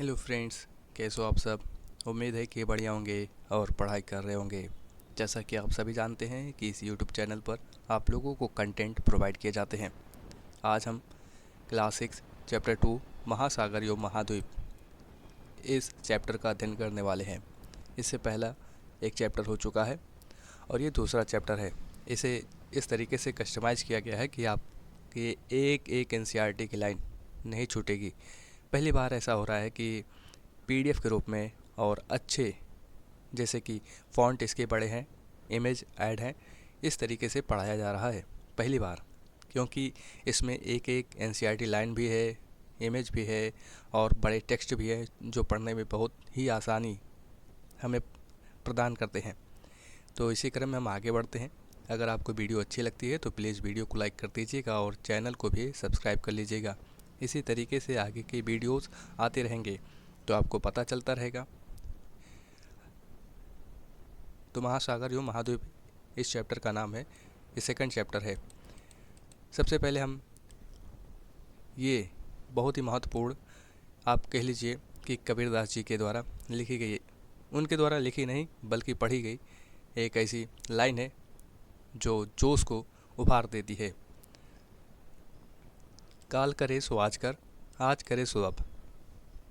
Hello friends, कैसे हो आप सब। उम्मीद है कि बढ़िया होंगे और पढ़ाई कर रहे होंगे। जैसा कि आप सभी जानते हैं कि इस यूट्यूब चैनल पर आप लोगों को कंटेंट प्रोवाइड किए जाते हैं। आज हम क्लास 6 चैप्टर 2 महासागर एवं महाद्वीप इस चैप्टर का अध्ययन करने वाले हैं। इससे पहला एक चैप्टर हो चुका है और ये दूसरा चैप्टर है। इसे इस तरीके से कस्टमाइज़ किया गया है कि आपके एक एक एनसीईआरटी की लाइन नहीं छूटेगी। पहली बार ऐसा हो रहा है कि पीडीएफ के रूप में और अच्छे, जैसे कि फ़ॉन्ट इसके बड़े हैं, इमेज ऐड है, इस तरीके से पढ़ाया जा रहा है पहली बार। क्योंकि इसमें एक एक एनसीईआरटी लाइन भी है, इमेज भी है और बड़े टेक्स्ट भी है जो पढ़ने में बहुत ही आसानी हमें प्रदान करते हैं। तो इसी क्रम में हम आगे बढ़ते हैं। अगर आपको वीडियो अच्छी लगती है तो प्लीज़ वीडियो को लाइक कर दीजिएगा और चैनल को भी सब्सक्राइब कर लीजिएगा। इसी तरीके से आगे के वीडियोस आते रहेंगे तो आपको पता चलता रहेगा। तो महासागर एवं महाद्वीप इस चैप्टर का नाम है, ये सेकंड चैप्टर है। सबसे पहले हम ये बहुत ही महत्वपूर्ण, आप कह लीजिए कि कबीरदास जी के द्वारा लिखी गई, उनके द्वारा लिखी नहीं बल्कि पढ़ी गई एक ऐसी लाइन है जो जोश को उभार देती है। काल करे सो आज करे सो अब,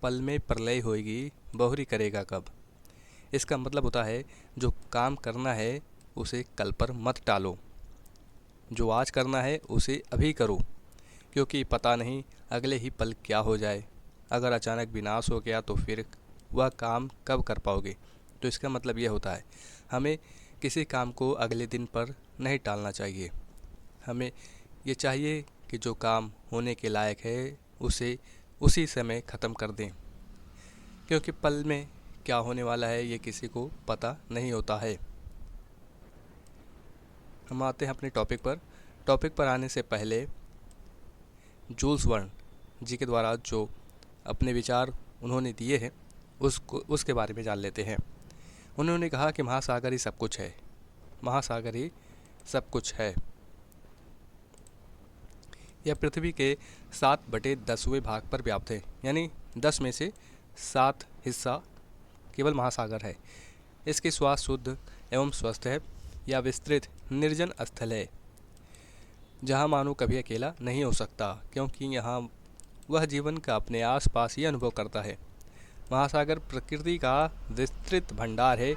पल में प्रलय होएगी बहुरी करेगा कब। इसका मतलब होता है जो काम करना है उसे कल पर मत टालो, जो आज करना है उसे अभी करो, क्योंकि पता नहीं अगले ही पल क्या हो जाए। अगर अचानक विनाश हो गया तो फिर वह काम कब कर पाओगे। तो इसका मतलब यह होता है हमें किसी काम को अगले दिन पर नहीं टालना चाहिए। हमें ये चाहिए कि जो काम होने के लायक है उसे उसी समय ख़त्म कर दें, क्योंकि पल में क्या होने वाला है ये किसी को पता नहीं होता है। हम आते हैं अपने टॉपिक पर आने से पहले जूल्स वर्न जी के द्वारा जो अपने विचार उन्होंने दिए हैं उसके बारे में जान लेते हैं। उन्होंने कहा कि महासागर ही सब कुछ है, महासागर ही सब कुछ है। यह पृथ्वी के 7/10वें भाग पर व्याप्त है, यानी 10 में से 7 हिस्सा केवल महासागर है। इसकी श्वास शुद्ध एवं स्वस्थ है। यह विस्तृत निर्जन स्थल है जहाँ मानव कभी अकेला नहीं हो सकता, क्योंकि यहाँ वह जीवन का अपने आसपास ही अनुभव करता है। महासागर प्रकृति का विस्तृत भंडार है।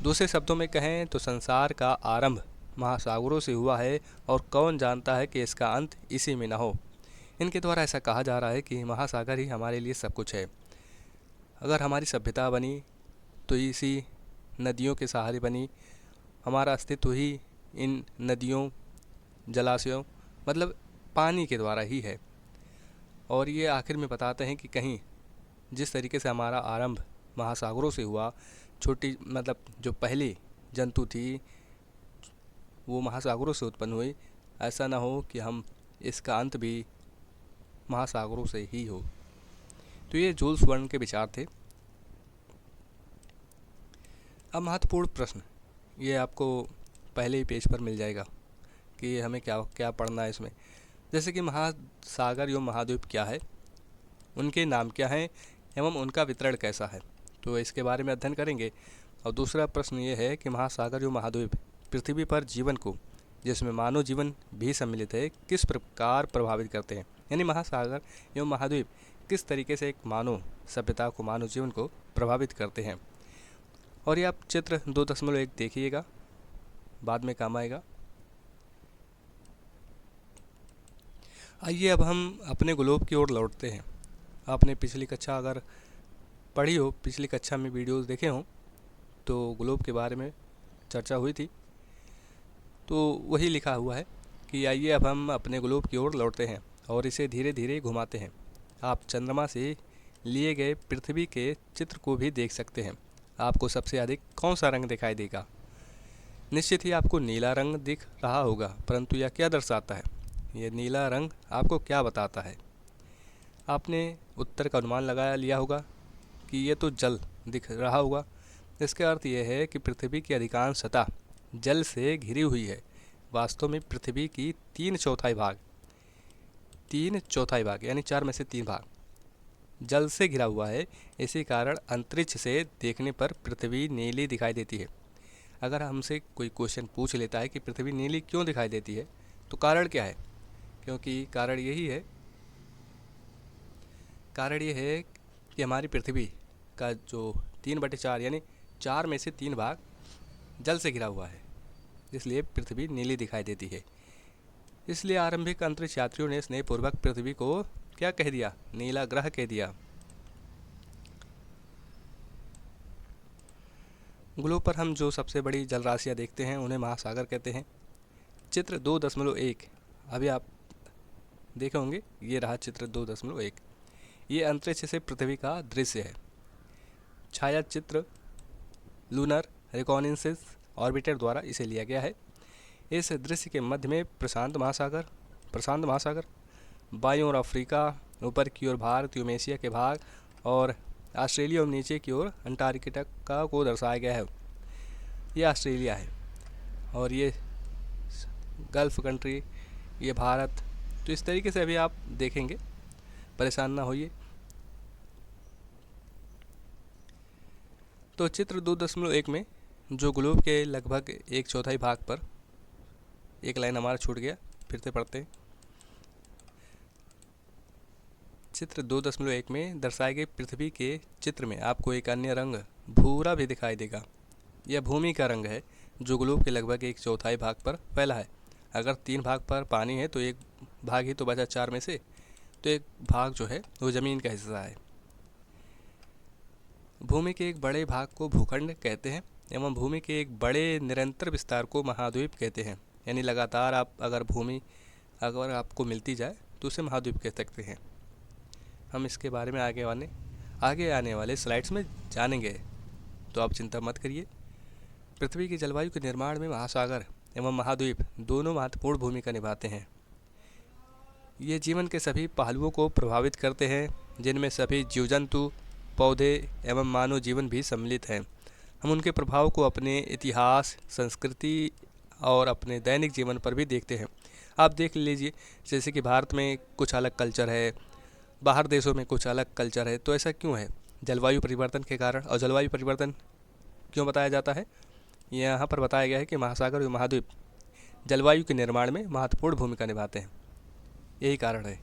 दूसरे शब्दों में कहें तो संसार का आरंभ महासागरों से हुआ है और कौन जानता है कि इसका अंत इसी में न हो। इनके द्वारा ऐसा कहा जा रहा है कि महासागर ही हमारे लिए सब कुछ है। अगर हमारी सभ्यता बनी तो इसी नदियों के सहारे बनी। हमारा अस्तित्व ही इन नदियों, जलाशयों, मतलब पानी के द्वारा ही है। और ये आखिर में बताते हैं कि कहीं जिस तरीके से हमारा आरंभ महासागरों से हुआ, छोटी मतलब जो पहली जंतु थी वो महासागरों से उत्पन्न हुई, ऐसा ना हो कि हम इसका अंत भी महासागरों से ही हो। तो ये जूल्स वर्न के विचार थे। अब महत्वपूर्ण प्रश्न, ये आपको पहले ही पेज पर मिल जाएगा कि हमें क्या क्या पढ़ना है इसमें। जैसे कि महासागर एवं महाद्वीप क्या है, उनके नाम क्या हैं एवं उनका वितरण कैसा है, तो इसके बारे में अध्ययन करेंगे। और दूसरा प्रश्न ये है कि महासागर एवं महाद्वीप पृथ्वी पर जीवन को, जिसमें मानव जीवन भी सम्मिलित है, किस प्रकार प्रभावित करते हैं। यानी महासागर एवं महाद्वीप किस तरीके से एक मानव सभ्यता को, मानव जीवन को प्रभावित करते हैं। और ये आप चित्र 2.1 देखिएगा, बाद में काम आएगा। आइए अब हम अपने ग्लोब की ओर लौटते हैं। आपने पिछली कक्षा अगर पढ़ी हो, पिछली कक्षा में वीडियोस देखे हों, तो ग्लोब के बारे में चर्चा हुई थी। तो वही लिखा हुआ है कि आइए अब हम अपने ग्लोब की ओर लौटते हैं और इसे धीरे धीरे घुमाते हैं। आप चंद्रमा से लिए गए पृथ्वी के चित्र को भी देख सकते हैं। आपको सबसे अधिक कौन सा रंग दिखाई देगा? निश्चित ही आपको नीला रंग दिख रहा होगा, परंतु यह क्या दर्शाता है? ये नीला रंग आपको क्या बताता है? आपने उत्तर का अनुमान लगा लिया होगा कि ये तो जल दिख रहा होगा। इसका अर्थ यह है कि पृथ्वी की अधिकांश सतह जल से घिरी हुई है। वास्तव में पृथ्वी की 3/4 भाग यानी 4 में से 3 भाग जल से घिरा हुआ है। इसी कारण अंतरिक्ष से देखने पर पृथ्वी नीली दिखाई देती है। अगर हमसे कोई क्वेश्चन पूछ लेता है कि पृथ्वी नीली क्यों दिखाई देती है, तो कारण क्या है? क्योंकि कारण ये है कि हमारी पृथ्वी का जो 3/4 यानी 4 में से 3 भाग जल से घिरा हुआ है, इसलिए पृथ्वी नीली दिखाई देती है। इसलिए आरंभिक अंतरिक्ष यात्रियों ने स्नेहपूर्वक पृथ्वी को क्या कह दिया? नीला ग्रह कह दिया। ग्लोब पर हम जो सबसे बड़ी जलराशियाँ देखते हैं उन्हें महासागर कहते हैं। चित्र 2.1 अभी आप देखे होंगे, ये रहा चित्र 2.1। ये अंतरिक्ष से पृथ्वी का दृश्य है। छाया चित्र लूनर रिकॉनेसेंस ऑर्बिटर द्वारा इसे लिया गया है। इस दृश्य के मध्य में प्रशांत महासागर, बाईं ओर अफ्रीका, ऊपर की ओर भारत, यूरेशिया के भाग और ऑस्ट्रेलिया और नीचे की ओर अंटार्कटिका को दर्शाया गया है। ये ऑस्ट्रेलिया है और ये गल्फ कंट्री, ये भारत। तो इस तरीके से अभी आप देखेंगे, परेशान ना होइए। तो चित्र 2.1 में जो ग्लोब के लगभग 1/4 भाग पर एक लाइन हमारा छूट गया, फिर से पढ़ते हैं। चित्र 2.1 में दर्शाए गए पृथ्वी के चित्र में आपको एक अन्य रंग भूरा भी दिखाई देगा। यह भूमि का रंग है जो ग्लोब के लगभग 1/4 भाग पर फैला है। अगर 3 भाग पर पानी है तो एक भाग ही तो बचा 4 में से, तो एक भाग जो है वो ज़मीन का हिस्सा है। भूमि के एक बड़े भाग को भूखंड कहते हैं एवं भूमि के एक बड़े निरंतर विस्तार को महाद्वीप कहते हैं। यानी लगातार अगर भूमि आपको मिलती जाए तो उसे महाद्वीप कह सकते हैं। हम इसके बारे में आगे आने वाले स्लाइड्स में जानेंगे, तो आप चिंता मत करिए। पृथ्वी की जलवायु के निर्माण में महासागर एवं महाद्वीप दोनों महत्वपूर्ण भूमिका निभाते हैं। ये जीवन के सभी पहलुओं को प्रभावित करते हैं, जिनमें सभी जीव जंतु, पौधे एवं मानव जीवन भी सम्मिलित हैं। हम उनके प्रभाव को अपने इतिहास, संस्कृति और अपने दैनिक जीवन पर भी देखते हैं। आप देख लीजिए, जैसे कि भारत में कुछ अलग कल्चर है, बाहर देशों में कुछ अलग कल्चर है। तो ऐसा क्यों है? जलवायु परिवर्तन के कारण। और जलवायु परिवर्तन क्यों बताया जाता है? यहाँ पर बताया गया है कि महासागर और महाद्वीप जलवायु के निर्माण में महत्वपूर्ण भूमिका निभाते हैं, यही कारण है।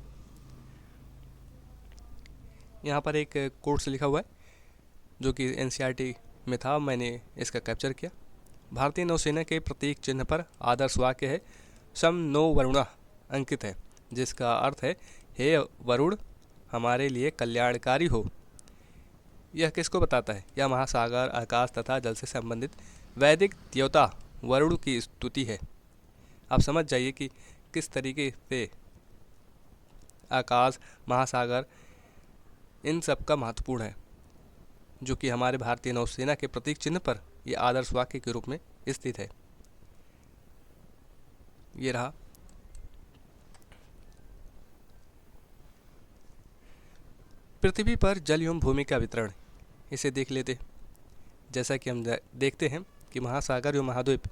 यहाँ पर एक कोट्स लिखा हुआ है जो कि एनसीईआरटी में था, मैंने इसका कैप्चर किया। भारतीय नौसेना के प्रतीक चिन्ह पर आदर्श वाक्य है सम नो वरुणा अंकित है, जिसका अर्थ है हे वरुण हमारे लिए कल्याणकारी हो। यह किसको बताता है? यह महासागर, आकाश तथा जल से संबंधित वैदिक देवता वरुण की स्तुति है। आप समझ जाइए कि किस तरीके से आकाश, महासागर इन सब का महत्वपूर्ण है, जो कि हमारे भारतीय नौसेना के प्रतीक चिन्ह पर ये आदर्श वाक्य के रूप में स्थित है। ये रहा। पृथ्वी पर जल एवं भूमि का वितरण, इसे देख लेते। जैसा कि हम देखते हैं कि महासागर एवं महाद्वीप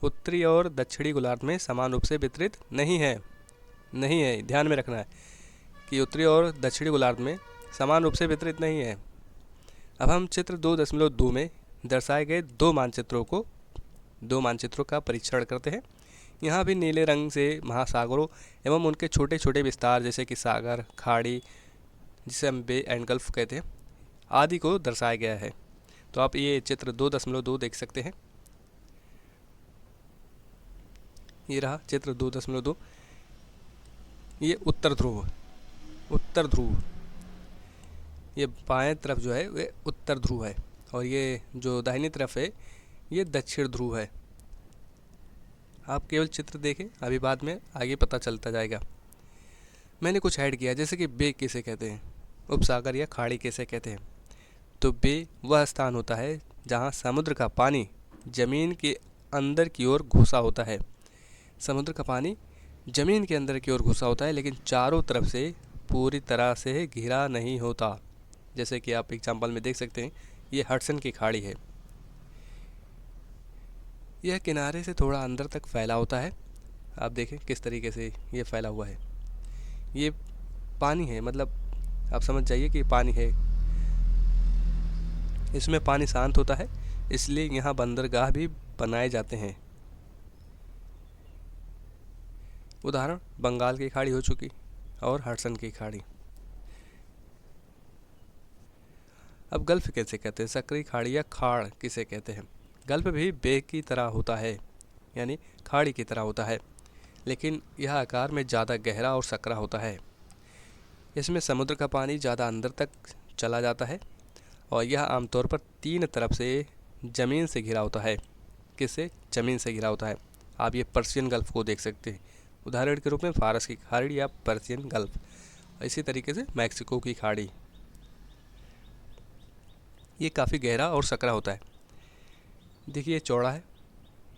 उत्तरी और दक्षिणी गोलार्ध में समान रूप से वितरित नहीं है। ध्यान में रखना है कि उत्तरी और दक्षिणी गोलार्ध में समान रूप से वितरित नहीं है। अब हम चित्र 2.2 में दर्शाए गए दो मानचित्रों का परीक्षण करते हैं। यहाँ भी नीले रंग से महासागरों एवं उनके छोटे छोटे विस्तार, जैसे कि सागर, खाड़ी, जिसे हम बे एंड गल्फ कहते हैं, आदि को दर्शाया गया है। तो आप ये चित्र 2.2 देख सकते हैं। ये रहा चित्र 2.2। ये उत्तर ध्रुव, ये बाएं तरफ जो है वे उत्तर ध्रुव है और ये जो दाहिनी तरफ है ये दक्षिण ध्रुव है। आप केवल चित्र देखें, अभी बाद में आगे पता चलता जाएगा। मैंने कुछ ऐड किया, जैसे कि बे किसे कहते हैं, उपसागर या खाड़ी कैसे कहते हैं। तो बे वह स्थान होता है जहाँ समुद्र का पानी ज़मीन के अंदर की ओर घुसा होता है। समुद्र का पानी ज़मीन के अंदर की ओर घुसा होता है, लेकिन चारों तरफ से पूरी तरह से घिरा नहीं होता। जैसे कि आप एग्जाम्पल में देख सकते हैं, ये हडसन की खाड़ी है। यह किनारे से थोड़ा अंदर तक फैला होता है। आप देखें किस तरीके से ये फैला हुआ है। ये पानी है, मतलब आप समझ जाइए कि पानी है। इसमें पानी शांत होता है, इसलिए यहाँ बंदरगाह भी बनाए जाते हैं। उदाहरण बंगाल की खाड़ी हो चुकी और हडसन की खाड़ी। अब गल्फ कैसे कहते हैं? सक्रिय खाड़ी या खाड़ किसे कहते हैं? गल्फ भी बे की तरह होता है, यानी खाड़ी की तरह होता है, लेकिन यह आकार में ज़्यादा गहरा और सकरा होता है। इसमें समुद्र का पानी ज़्यादा अंदर तक चला जाता है और यह आमतौर पर 3 तरफ से ज़मीन से घिरा होता है। किससे? ज़मीन से घिरा होता है। आप ये पर्शियन गल्फ को देख सकते हैं उदाहरण के रूप में, फारस की खाड़ी या पर्शियन गल्फ। इसी तरीके से मैक्सिको की खाड़ी, ये काफ़ी गहरा और सकरा होता है। देखिए ये चौड़ा है,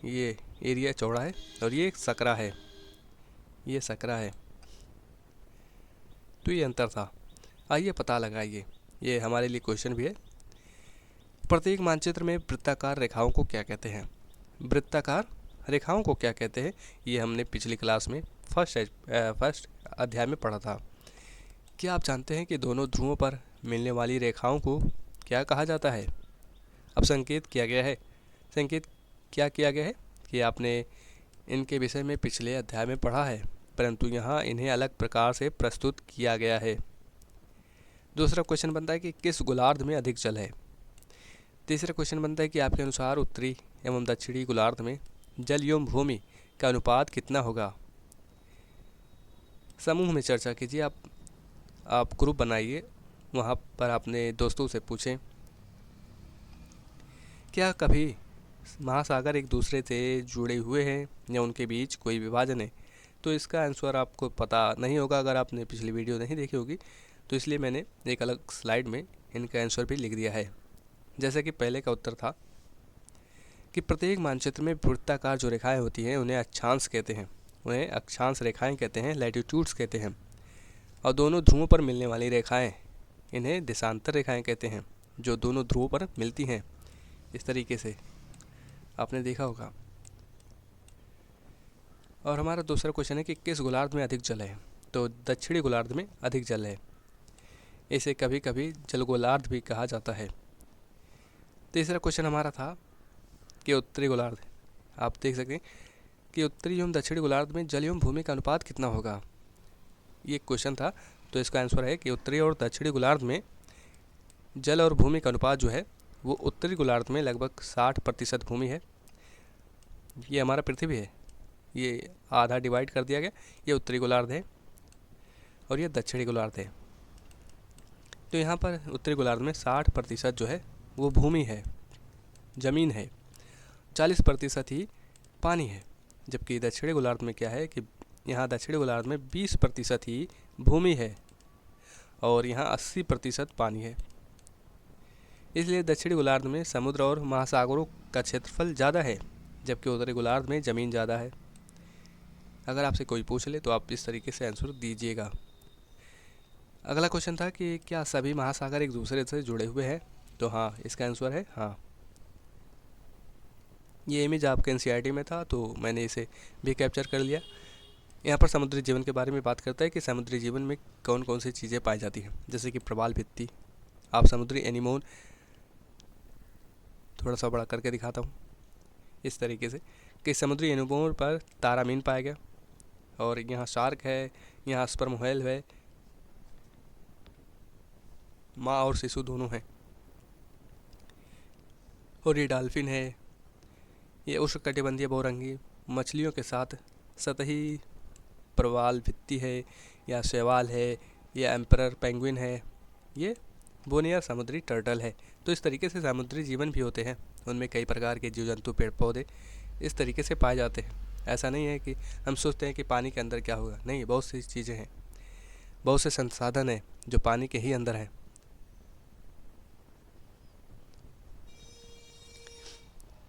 ये एरिया चौड़ा है और ये सकरा है, ये सकरा है। तो ये अंतर था। आइए पता लगाइए, ये हमारे लिए क्वेश्चन भी है। प्रत्येक मानचित्र में वृत्ताकार रेखाओं को क्या कहते हैं? वृत्ताकार रेखाओं को क्या कहते हैं, ये हमने पिछली क्लास में फर्स्ट अध्याय में पढ़ा था। क्या आप जानते हैं कि दोनों ध्रुवों पर मिलने वाली रेखाओं को क्या कहा जाता है? अब संकेत किया गया है, संकेत क्या किया गया है कि आपने इनके विषय में पिछले अध्याय में पढ़ा है, परंतु यहाँ इन्हें अलग प्रकार से प्रस्तुत किया गया है। दूसरा क्वेश्चन बनता है कि किस गोलार्ध में अधिक जल है? तीसरा क्वेश्चन बनता है कि आपके अनुसार उत्तरी एवं दक्षिणी गोलार्ध में जल एवं भूमि का अनुपात कितना होगा? समूह में चर्चा कीजिए। आप ग्रुप बनाइए, वहाँ पर अपने दोस्तों से पूछें क्या कभी महासागर एक दूसरे से जुड़े हुए हैं या उनके बीच कोई विभाजन है? तो इसका आंसर आपको पता नहीं होगा अगर आपने पिछली वीडियो नहीं देखी होगी, तो इसलिए मैंने एक अलग स्लाइड में इनका आंसर भी लिख दिया है। जैसे कि पहले का उत्तर था कि प्रत्येक मानचित्र में वृत्ताकार जो रेखाएं होती हैं उन्हें अक्षांश कहते हैं, उन्हें अक्षांश रेखाएं कहते हैं, लैटिट्यूड्स कहते हैं। और दोनों ध्रुवों पर मिलने वाली रेखाएं, इन्हें देशांतर रेखाएं कहते हैं, जो दोनों ध्रुवों पर मिलती हैं। इस तरीके से आपने देखा होगा। और हमारा दूसरा क्वेश्चन है कि किस गोलार्ध में अधिक जल है? तो दक्षिणी गोलार्ध में अधिक जल है, इसे कभी कभी जलगोलार्ध भी कहा जाता है। तीसरा क्वेश्चन हमारा था कि उत्तरी गोलार्ध, आप देख सकते हैं कि उत्तरी एवं दक्षिणी गोलार्ध में जल एवं भूमि का अनुपात कितना होगा, ये क्वेश्चन था। तो इसका आंसर है कि उत्तरी और दक्षिणी गोलार्ध में जल और भूमि का अनुपात जो है वो उत्तरी गोलार्ध में लगभग 60% भूमि है। ये हमारा पृथ्वी है, ये आधा डिवाइड कर दिया गया, ये उत्तरी गोलार्ध है और ये दक्षिणी गोलार्ध है। तो यहाँ पर उत्तरी गोलार्ध में 60% जो है वो भूमि है, ज़मीन है, 40% ही पानी है। जबकि दक्षिणी गोलार्ध में क्या है कि यहाँ दक्षिणी गोलार्ध में 20% ही भूमि है और यहाँ 80% पानी है। इसलिए दक्षिणी गोलार्ध में समुद्र और महासागरों का क्षेत्रफल ज़्यादा है, जबकि उत्तरी गोलार्ध में ज़मीन ज़्यादा है। अगर आपसे कोई पूछ ले तो आप इस तरीके से आंसर दीजिएगा। अगला क्वेश्चन था कि क्या सभी महासागर एक दूसरे से जुड़े हुए हैं? तो हाँ, इसका आंसर है हाँ। ये इमेज आपके एनसीईआरटी में था तो मैंने इसे भी कैप्चर कर लिया। यहाँ पर समुद्री जीवन के बारे में बात करता है कि समुद्री जीवन में कौन कौन सी चीज़ें पाई जाती हैं, जैसे कि प्रवाल भित्ति। आप समुद्री एनीमोन थोड़ा सा बड़ा करके दिखाता हूँ इस तरीके से कि समुद्री एनीमोन पर तारामीन पाया गया और यहाँ शार्क है, यहाँ स्पर्म व्हेल है, माँ और शिशु दोनों हैं, और ये डॉल्फिन है। ये उष्णकटिबंधीय बहुरंगी मछलियों के साथ सतही प्रवाल भित्ति है, या शैवाल है, या एम्परर पेंगुइन है, ये बोनिया समुद्री टर्टल है। तो इस तरीके से समुद्री जीवन भी होते हैं, उनमें कई प्रकार के जीव जंतु पेड़ पौधे इस तरीके से पाए जाते हैं। ऐसा नहीं है कि हम सोचते हैं कि पानी के अंदर क्या होगा, नहीं, बहुत सी चीज़ें हैं, बहुत से संसाधन हैं जो पानी के ही अंदर हैं।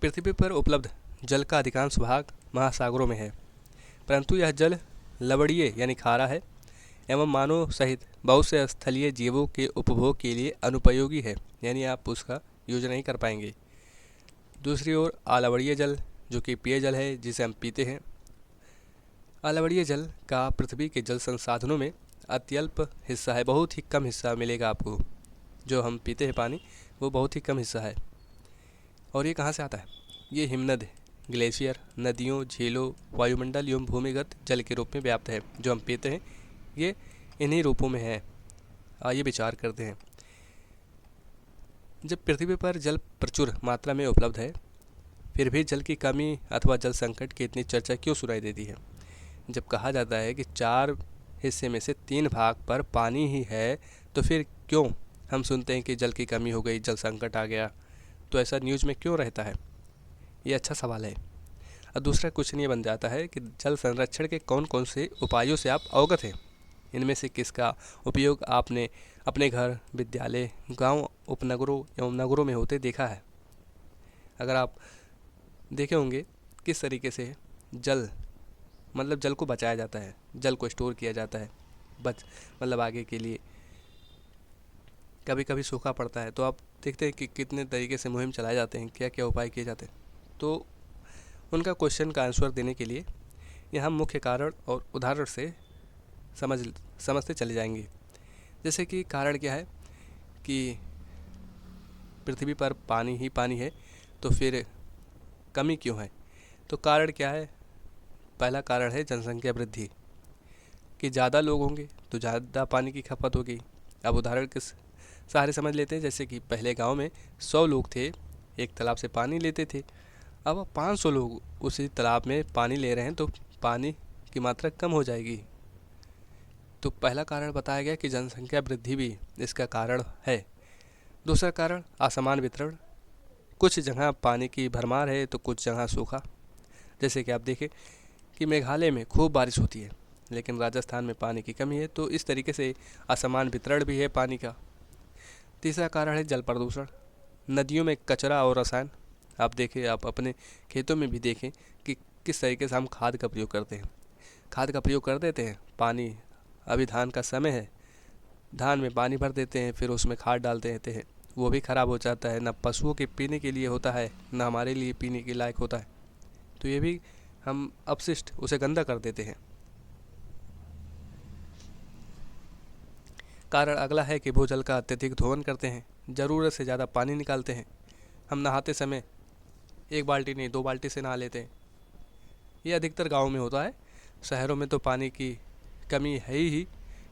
पृथ्वी पर उपलब्ध जल का अधिकांश भाग महासागरों में है, परंतु यह जल लवणीय यानी खारा है एवं मानव सहित बहुत से स्थलीय जीवों के उपभोग के लिए अनुपयोगी है, यानी आप उसका यूज नहीं कर पाएंगे। दूसरी ओर अलवणीय जल जो कि पेय जल है, जिसे हम पीते हैं, अलवणीय जल का पृथ्वी के जल संसाधनों में अत्यल्प हिस्सा है, बहुत ही कम हिस्सा मिलेगा आपको। जो हम पीते हैं पानी वो बहुत ही कम हिस्सा है। और ये कहाँ से आता है? ये हिमनद, ग्लेशियर, नदियों, झीलों, वायुमंडल एवं भूमिगत जल के रूप में व्याप्त है। जो हम पीते हैं ये इन्हीं रूपों में है। आइए विचार करते हैं। जब पृथ्वी पर जल प्रचुर मात्रा में उपलब्ध है, फिर भी जल की कमी अथवा जल संकट की इतनी चर्चा क्यों सुनाई देती है? जब कहा जाता है कि 4 हिस्से में से 3 भाग पर पानी ही है, तो फिर क्यों हम सुनते हैं कि जल की कमी हो गई, जल संकट आ गया? तो ऐसा न्यूज़ में क्यों रहता है? ये अच्छा सवाल है। और दूसरा क्वेश्चन ये बन जाता है कि जल संरक्षण के कौन कौन से उपायों से आप अवगत हैं? इनमें से किसका उपयोग आपने अपने घर, विद्यालय, गांव, उपनगरों एवं नगरों में होते देखा है? अगर आप देखे होंगे किस तरीके से जल जल को बचाया जाता है, जल को स्टोर किया जाता है, आगे के लिए। कभी कभी सूखा पड़ता है तो आप देखते हैं कि कितने तरीके से मुहिम चलाए जाते हैं, क्या क्या उपाय किए जाते हैं। तो उनका क्वेश्चन का आंसर देने के लिए यहाँ मुख्य कारण और उदाहरण से समझते चले जाएंगे। जैसे कि कारण क्या है कि पृथ्वी पर पानी ही पानी है, तो फिर कमी क्यों है? तो कारण क्या है? पहला कारण है जनसंख्या वृद्धि, कि ज़्यादा लोग होंगे तो ज़्यादा पानी की खपत होगी। अब उदाहरण के सहारे समझ लेते हैं। जैसे कि पहले गांव में 100 लोग थे, एक तालाब से पानी लेते थे। अब 500 लोग उसी तालाब में पानी ले रहे हैं, तो पानी की मात्रा कम हो जाएगी। तो पहला कारण बताया गया कि जनसंख्या वृद्धि भी इसका कारण है। दूसरा कारण असमान वितरण, कुछ जगह पानी की भरमार है तो कुछ जगह सूखा। जैसे कि आप देखें कि मेघालय में खूब बारिश होती है लेकिन राजस्थान में पानी की कमी है, तो इस तरीके से असमान वितरण भी है पानी का। तीसरा कारण है जल प्रदूषण, नदियों में कचरा और रसायन। आप अपने खेतों में भी देखें कि किस तरीके से हम खाद का प्रयोग करते हैं। खाद का प्रयोग कर देते हैं, पानी, अभी धान का समय है, धान में पानी भर देते हैं, फिर उसमें खाद डालते रहते हैं, वो भी ख़राब हो जाता है। ना पशुओं के पीने के लिए होता है, ना हमारे लिए पीने के लायक होता है। तो ये भी हम अपशिष्ट उसे गंदा कर देते हैं। कारण अगला है कि भूजल का अत्यधिक दोहन करते हैं, ज़रूरत से ज़्यादा पानी निकालते हैं। हम नहाते समय 1 बाल्टी नहीं 2 बाल्टी से नहा लेते हैं। ये अधिकतर गाँव में होता है। शहरों में तो पानी की कमी है ही,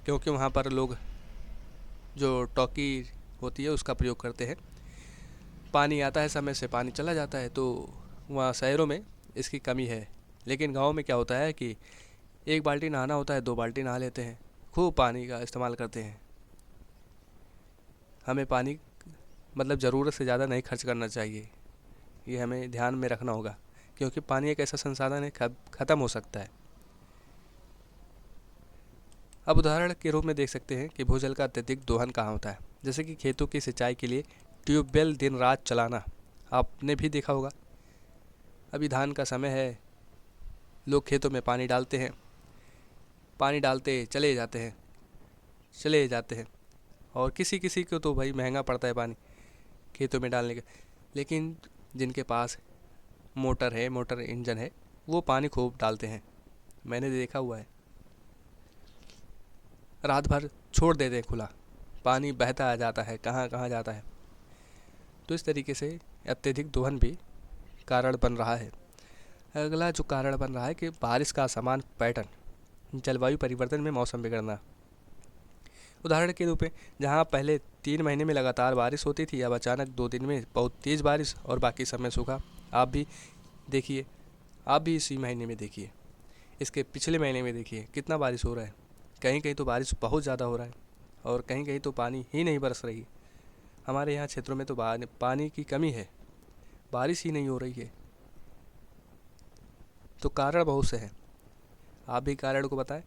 क्योंकि वहाँ पर लोग जो टॉकी होती है उसका प्रयोग करते हैं। पानी आता है समय से, पानी चला जाता है, तो वहाँ शहरों में इसकी कमी है। लेकिन गांव में क्या होता है कि 1 बाल्टी नहाना होता है, 2 बाल्टी नहा लेते हैं, खूब पानी का इस्तेमाल करते हैं। हमें पानी ज़रूरत से ज़्यादा नहीं खर्च करना चाहिए, ये हमें ध्यान में रखना होगा, क्योंकि पानी एक ऐसा संसाधन है ख़त्म हो सकता है। अब उदाहरण के रूप में देख सकते हैं कि भूजल का अत्यधिक दोहन कहाँ होता है। जैसे कि खेतों की सिंचाई के लिए ट्यूबवेल दिन रात चलाना, आपने भी देखा होगा। अभी धान का समय है, लोग खेतों में पानी डालते हैं, पानी डालते चले जाते हैं, और किसी किसी को तो भाई महंगा पड़ता है पानी खेतों में डालने का। लेकिन जिनके पास मोटर इंजन है, वो पानी खूब डालते हैं, मैंने देखा हुआ है। रात भर छोड़ देते हैं खुला, पानी बहता आ जाता है, कहाँ कहाँ जाता है। तो इस तरीके से अत्यधिक दोहन भी कारण बन रहा है। अगला जो कारण बन रहा है कि बारिश का असमान पैटर्न, जलवायु परिवर्तन में मौसम बिगड़ना। उदाहरण के रूप में जहाँ पहले 3 महीने में लगातार बारिश होती थी, अब अचानक 2 दिन में बहुत तेज़ बारिश और बाकी समय सूखा। आप भी इसी महीने में देखिए, इसके पिछले महीने में देखिए कितना बारिश हो रहा है। कहीं कहीं तो बारिश बहुत ज़्यादा हो रहा है और कहीं कहीं तो पानी ही नहीं बरस रही। हमारे यहाँ क्षेत्रों में तो पानी की कमी है, बारिश ही नहीं हो रही है। तो कारण बहुत से हैं, आप भी कारण को बताएं।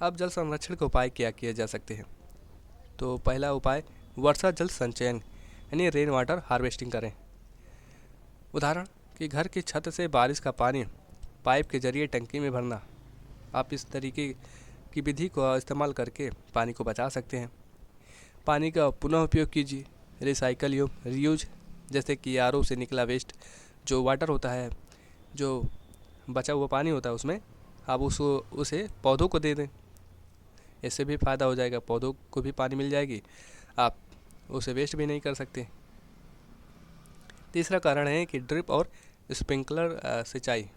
अब जल संरक्षण के उपाय क्या किए जा सकते हैं? तो पहला उपाय वर्षा जल संचयन यानी रेन वाटर हार्वेस्टिंग करें। उदाहरण कि घर की छत से बारिश का पानी पाइप के जरिए टंकी में भरना। आप इस तरीके की विधि को इस्तेमाल करके पानी को बचा सकते हैं। पानी का पुनः उपयोग कीजिए, रिसाइकल या रीयूज, जैसे कि आरओ से निकला वेस्ट जो वाटर होता है, जो बचा हुआ पानी होता है, उसमें आप उसे पौधों को दे दें। इससे भी फ़ायदा हो जाएगा, पौधों को भी पानी मिल जाएगी, आप उसे वेस्ट भी नहीं कर सकते। तीसरा कारण है कि ड्रिप और स्प्रिंकलर सिंचाई।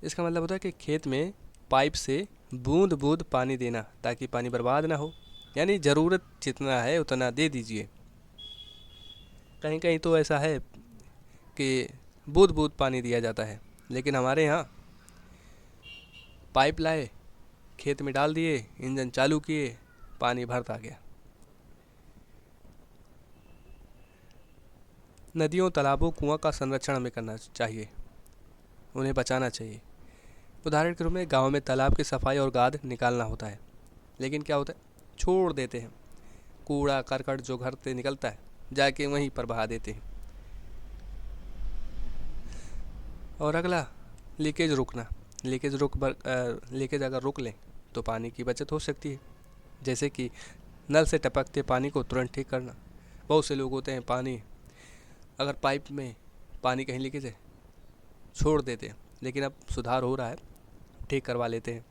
इसका मतलब होता है कि खेत में पाइप से बूंद बूंद पानी देना ताकि पानी बर्बाद ना हो, यानी ज़रूरत जितना है उतना दे दीजिए। कहीं कहीं तो ऐसा है कि बूंद बूंद पानी दिया जाता है, लेकिन हमारे यहाँ पाइप लाए, खेत में डाल दिए, इंजन चालू किए, पानी भरता गया। नदियों, तालाबों, कुआं का संरक्षण हमें करना चाहिए, उन्हें बचाना चाहिए। उदाहरण के रूप में गांव में तालाब की सफाई और गाद निकालना होता है, लेकिन क्या होता है, छोड़ देते हैं। कूड़ा करकट जो घर से निकलता है जाके वहीं पर बहा देते हैं। और अगला, लीकेज रोकना। लीकेज अगर रोक लें तो पानी की बचत हो सकती है, जैसे कि नल से टपकते पानी को तुरंत ठीक करना। बहुत से लोग होते हैं, पानी अगर पाइप में पानी कहीं लीकेज है छोड़ देते हैं, लेकिन अब सुधार हो रहा है, ठीक करवा लेते हैं।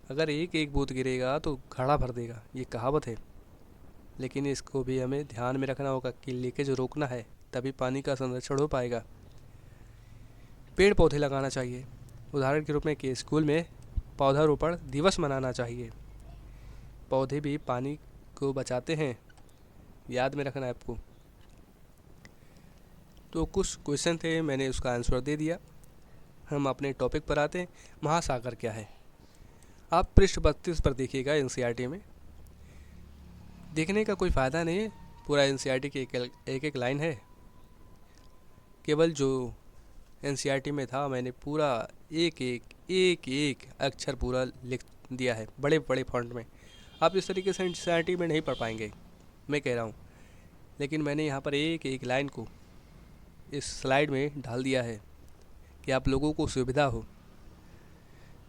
अगर एक एक बूंद गिरेगा तो घड़ा भर देगा, ये कहावत है। लेकिन इसको भी हमें ध्यान में रखना होगा कि लीकेज रोकना है, तभी पानी का संरक्षण हो पाएगा। पेड़ पौधे लगाना चाहिए। उदाहरण के रूप में कि स्कूल में पौधारोपण दिवस मनाना चाहिए। पौधे भी पानी को बचाते हैं, याद में रखना है आपको। तो कुछ क्वेश्चन थे, मैंने उसका आंसर दे दिया। हम अपने टॉपिक पर आते हैं, महासागर क्या है। आप पृष्ठ 32 पर देखिएगा। एनसीईआरटी में देखने का कोई फ़ायदा नहीं है, पूरा एनसीईआरटी की एक एक लाइन है। केवल जो एनसीईआरटी में था मैंने पूरा एक एक अक्षर पूरा लिख दिया है बड़े बड़े फॉन्ट में। आप इस तरीके से एनसीईआरटी में नहीं पढ़ पाएंगे, मैं कह रहा हूँ। लेकिन मैंने यहाँ पर एक एक लाइन को इस स्लाइड में डाल दिया है कि आप लोगों को सुविधा हो।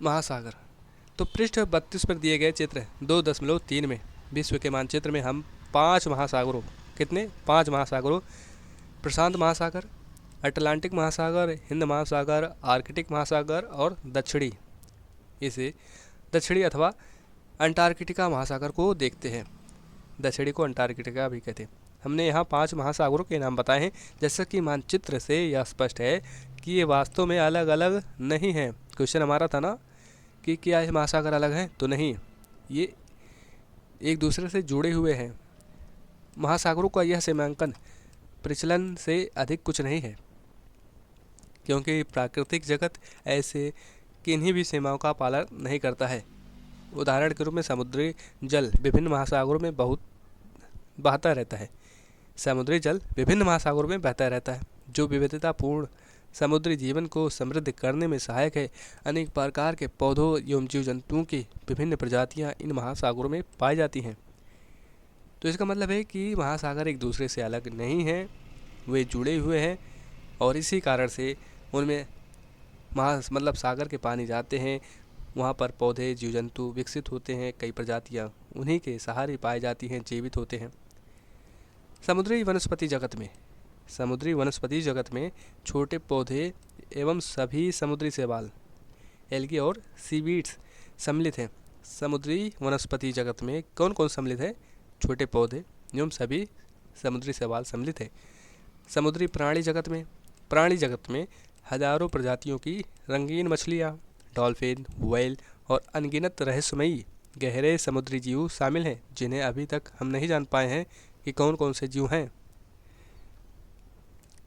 महासागर, तो पृष्ठ 32 पर दिए गए चित्र 2.3 में विश्व के मानचित्र में हम 5 महासागरों, कितने 5 महासागरों, प्रशांत महासागर, अटलांटिक महासागर, हिंद महासागर, आर्कटिक महासागर और दक्षिणी अथवा अंटार्कटिका महासागर को देखते हैं। दक्षिणी को अंटार्कटिका भी कहते हैं। हमने यहाँ 5 महासागरों के नाम बताए हैं। जैसा कि मानचित्र से यह स्पष्ट है कि ये वास्तव में अलग अलग नहीं हैं। क्वेश्चन हमारा था ना कि क्या ये महासागर अलग हैं, तो नहीं, ये एक दूसरे से जुड़े हुए हैं। महासागरों का यह सीमांकन प्रचलन से अधिक कुछ नहीं है, क्योंकि प्राकृतिक जगत ऐसे किन्हीं भी सीमाओं का पालन नहीं करता है। उदाहरण के रूप में समुद्री जल विभिन्न महासागरों में बहता रहता है। समुद्री जल विभिन्न महासागरों में बहता रहता है, जो विविधतापूर्ण समुद्री जीवन को समृद्ध करने में सहायक है। अनेक प्रकार के पौधों एवं जीव जंतुओं की विभिन्न प्रजातियां इन महासागरों में पाई जाती हैं। तो इसका मतलब है कि महासागर एक दूसरे से अलग नहीं हैं, वे जुड़े हुए हैं, और इसी कारण से उनमें मतलब सागर के पानी जाते हैं, वहाँ पर पौधे जीव जंतु विकसित होते हैं, कई प्रजातियाँ उन्हीं के सहारे पाई जाती हैं, जीवित होते हैं। समुद्री वनस्पति जगत में छोटे पौधे एवं सभी समुद्री शैवाल, एल्गी और सीवीड्स सम्मिलित हैं। समुद्री वनस्पति जगत में कौन कौन सम्मिलित है? छोटे पौधे एवं सभी समुद्री शैवाल सम्मिलित है। समुद्री प्राणी जगत में हजारों प्रजातियों की रंगीन मछलियाँ, डॉल्फिन, व्हेल और अनगिनत रहस्यमयी गहरे समुद्री जीव शामिल हैं, जिन्हें अभी तक हम नहीं जान पाए हैं कि कौन कौन से जीव हैं।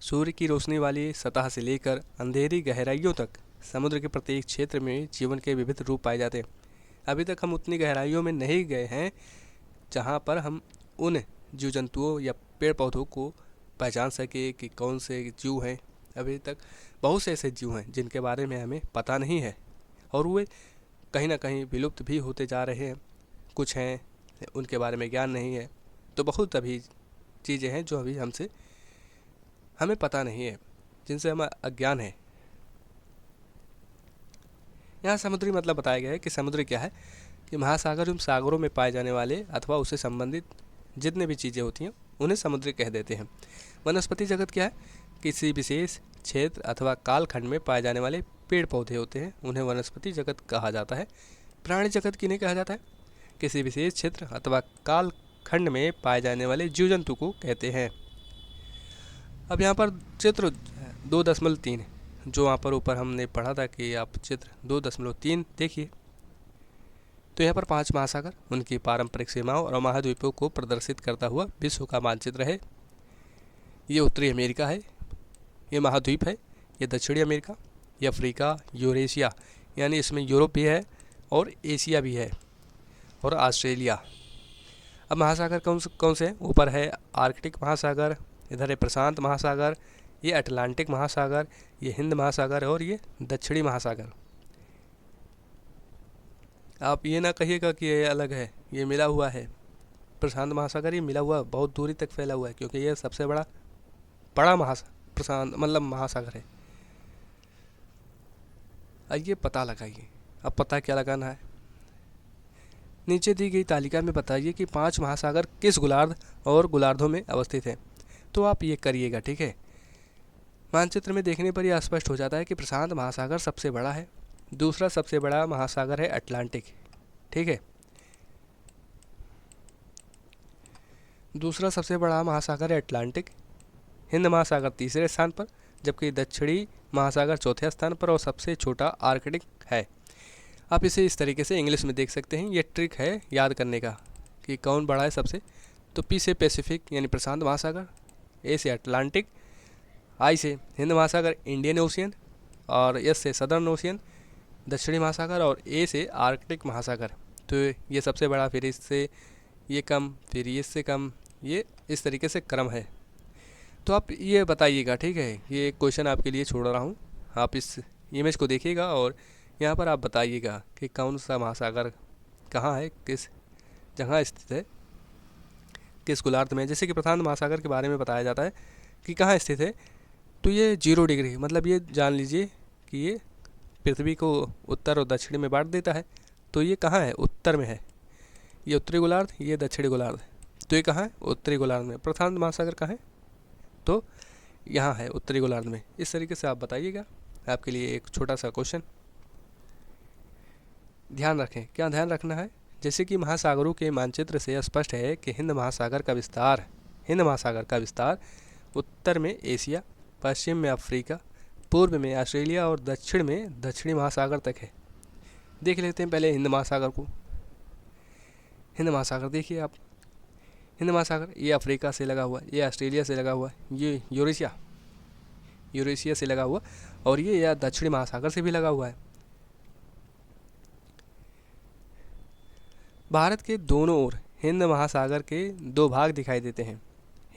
सूर्य की रोशनी वाली सतह से लेकर अंधेरी गहराइयों तक समुद्र के प्रत्येक क्षेत्र में जीवन के विविध रूप पाए जाते हैं। अभी तक हम उतनी गहराइयों में नहीं गए हैं जहाँ पर हम उन जीव जंतुओं या पेड़ पौधों को पहचान सके कि कौन से जीव हैं। अभी तक बहुत से ऐसे जीव हैं जिनके बारे में हमें पता नहीं है, और वे कहीं ना कहीं विलुप्त भी होते जा रहे हैं। कुछ हैं उनके बारे में ज्ञान नहीं है। तो बहुत अभी चीज़ें हैं जो अभी हमें पता नहीं है, जिनसे हमें अज्ञान है। यहाँ समुद्री मतलब बताया गया है कि समुद्र क्या है, कि महासागर एवं सागरों में पाए जाने वाले अथवा उससे संबंधित जितने भी चीज़ें होती हैं उन्हें समुद्री कह देते हैं। वनस्पति जगत क्या है? किसी विशेष क्षेत्र अथवा कालखंड में पाए जाने वाले पेड़ पौधे होते हैं, उन्हें वनस्पति जगत कहा जाता है। प्राणी जगत किन्हें कहा जाता है? किसी विशेष क्षेत्र अथवा कालखंड में पाए जाने वाले जीव जंतु को कहते हैं। अब यहाँ पर चित्र 2.3 जो वहाँ पर ऊपर हमने पढ़ा था कि आप चित्र 2.3 देखिए, तो यहाँ पर 5 महासागर, उनकी पारंपरिक सीमाओं और महाद्वीपों को प्रदर्शित करता हुआ विश्व का मानचित्र है। ये उत्तरी अमेरिका है, ये महाद्वीप है, ये दक्षिणी अमेरिका, ये अफ्रीका, यूरेशिया यानी इसमें यूरोप भी है और एशिया भी है, और ऑस्ट्रेलिया। अब महासागर कौन से हैं? ऊपर है आर्कटिक महासागर, इधर है प्रशांत महासागर, ये अटलांटिक महासागर, ये हिंद महासागर और ये दक्षिणी महासागर। आप ये ना कहिएगा कि ये अलग है, ये मिला हुआ है। प्रशांत महासागर ये मिला हुआ बहुत दूरी तक फैला हुआ है, क्योंकि ये सबसे बड़ा प्रशांत मतलब महासागर है। आइए पता लगाइए। अब पता क्या लगाना है? नीचे दी गई तालिका में बताइए कि 5 महासागर किस गोलार्ध और गोलार्धों में अवस्थित हैं। तो आप ये करिएगा, ठीक है। मानचित्र में देखने पर यह स्पष्ट हो जाता है कि प्रशांत महासागर सबसे बड़ा है। दूसरा सबसे बड़ा महासागर है अटलांटिक, ठीक है। दूसरा सबसे बड़ा महासागर है अटलांटिक। हिंद महासागर तीसरे स्थान पर, जबकि दक्षिणी महासागर चौथे स्थान पर और सबसे छोटा आर्कटिक है। आप इसे इस तरीके से इंग्लिश में देख सकते हैं। ये ट्रिक है याद करने का कि कौन बड़ा है सबसे। तो पी से पैसिफिक यानी प्रशांत महासागर, ए से अटलांटिक, आई से हिंद महासागर इंडियन ओशियन, और एस से सदर्न ओशियन दक्षिणी महासागर, और ए से आर्कटिक महासागर। तो ये सबसे बड़ा, फिर इससे ये कम, फिर इससे कम, ये इस तरीके से क्रम है। तो आप ये बताइएगा, ठीक है। ये क्वेश्चन आपके लिए छोड़ रहा हूँ, आप इस इमेज को देखिएगा और यहाँ पर आप बताइएगा कि कौन सा महासागर कहाँ है, किस जगह स्थित है, किस गोलार्ध में। जैसे कि प्रशांत महासागर के बारे में बताया जाता है कि कहाँ स्थित है, तो ये 0 डिग्री, मतलब ये जान लीजिए कि ये पृथ्वी को उत्तर और दक्षिण में बांट देता है। तो ये कहाँ है? उत्तर में है। ये उत्तरी गोलार्ध, ये दक्षिणी गोलार्ध। तो ये कहाँ है? उत्तरी गोलार्ध में। प्रशांत महासागर कहाँ है? तो यहाँ है उत्तरी गोलार्ध में। इस तरीके से आप बताइएगा। आपके लिए एक छोटा सा क्वेश्चन। ध्यान रखें, क्या ध्यान रखना है? जैसे कि महासागरों के मानचित्र से स्पष्ट है कि हिंद महासागर का विस्तार उत्तर में एशिया, पश्चिम में अफ्रीका, पूर्व में ऑस्ट्रेलिया और दक्षिण में दक्षिणी महासागर तक है। देख लेते हैं पहले हिंद महासागर को। हिंद महासागर देखिए आप, हिंद महासागर ये अफ्रीका से लगा हुआ, ये ऑस्ट्रेलिया से लगा हुआ, ये यूरेशिया से लगा हुआ, और ये या दक्षिणी महासागर से भी लगा हुआ है। भारत के दोनों ओर हिंद महासागर के 2 भाग दिखाई देते हैं।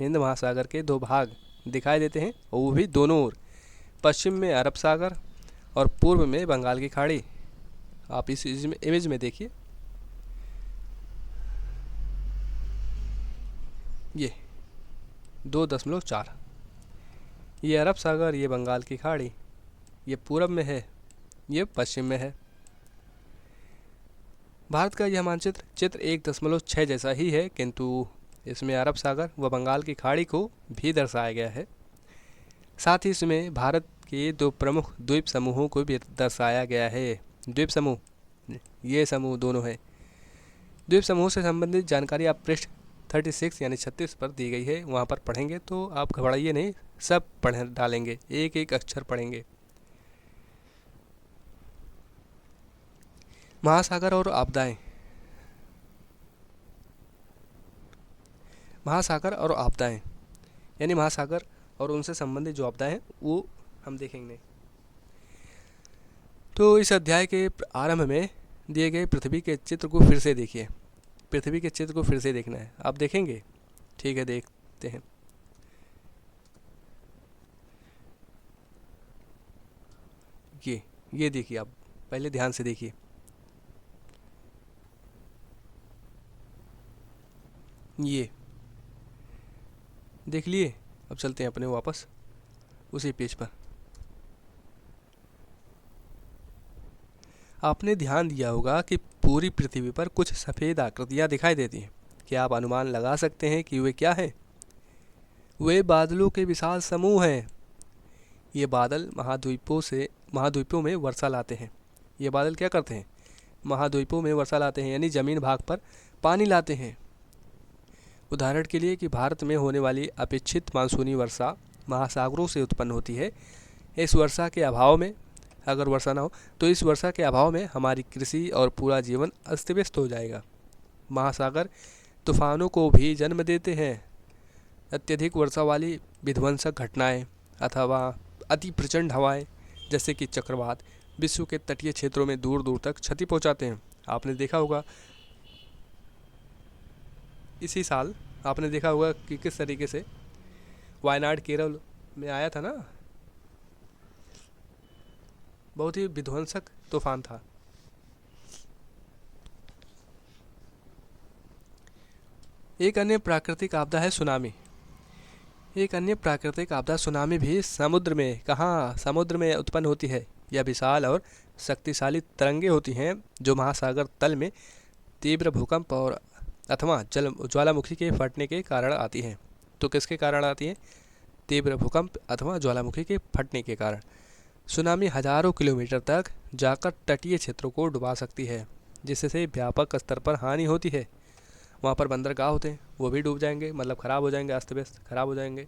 हिंद महासागर के 2 भाग दिखाई देते हैं, और वो भी दोनों ओर। पश्चिम में अरब सागर और पूर्व में बंगाल की खाड़ी। आप इस इमेज में देखिए, ये 2.4, ये अरब सागर, ये बंगाल की खाड़ी, ये पूरब में है, ये पश्चिम में है। भारत का यह मानचित्र चित्र 1.6 जैसा ही है, किंतु इसमें अरब सागर व बंगाल की खाड़ी को भी दर्शाया गया है। साथ ही इसमें भारत के 2 प्रमुख द्वीप समूहों को भी दर्शाया गया है। द्वीप समूह, ये समूह दोनों है। द्वीप समूह से संबंधित जानकारी आप पृष्ठ 36 यानी 36 पर दी गई है, वहाँ पर पढ़ेंगे। तो आप घबराइए नहीं, सब पढ़ डालेंगे, एक एक अक्षर पढ़ेंगे। महासागर और आपदाएं। महासागर और आपदाएं यानी महासागर और उनसे संबंधित जो आपदाएं हैं वो हम देखेंगे। तो इस अध्याय के आरंभ में दिए गए पृथ्वी के चित्र को फिर से देखिए। पृथ्वी के चित्र को फिर से देखना है, आप देखेंगे? ठीक है, देखते हैं। ये देखिए, आप पहले ध्यान से देखिए। ये देख लिए। अब चलते हैं अपने वापस उसी पेज पर। आपने ध्यान दिया होगा कि पूरी पृथ्वी पर कुछ सफ़ेद आकृतियाँ दिखाई देती हैं। क्या आप अनुमान लगा सकते हैं कि वे क्या हैं? वे बादलों के विशाल समूह हैं। ये बादल महाद्वीपों में वर्षा लाते हैं। ये बादल क्या करते हैं? महाद्वीपों में वर्षा लाते हैं, यानी ज़मीन भाग पर पानी लाते हैं। उदाहरण के लिए कि भारत में होने वाली अपेक्षित मानसूनी वर्षा महासागरों से उत्पन्न होती है। इस वर्षा के अभाव में, अगर वर्षा ना हो तो इस वर्षा के अभाव में हमारी कृषि और पूरा जीवन अस्त व्यस्त हो जाएगा। महासागर तूफानों को भी जन्म देते हैं। अत्यधिक वर्षा वाली विध्वंसक घटनाएं अथवा अति प्रचंड हवाएं जैसे कि चक्रवात विश्व के तटीय क्षेत्रों में दूर दूर तक क्षति पहुंचाते हैं। आपने देखा होगा इसी साल आपने देखा होगा कि किस तरीके से वायनाड केरल में आया था ना, बहुत ही विध्वंसक तूफान था। एक अन्य प्राकृतिक आपदा है सुनामी। एक अन्य प्राकृतिक आपदा सुनामी भी समुद्र में, कहाँ, समुद्र में उत्पन्न होती है। यह विशाल और शक्तिशाली तरंगे होती हैं जो महासागर तल में तीव्र भूकंप और अथवा ज्वालामुखी के फटने के कारण आती हैं। तो किसके कारण आती हैं? तीव्र भूकंप अथवा ज्वालामुखी के फटने के कारण। सुनामी हजारों किलोमीटर तक जाकर तटीय क्षेत्रों को डुबा सकती है, जिससे व्यापक स्तर पर हानि होती है। वहाँ पर बंदरगाह होते हैं, वो भी डूब जाएंगे, मतलब ख़राब हो जाएंगे, अस्त व्यस्त ख़राब हो जाएंगे।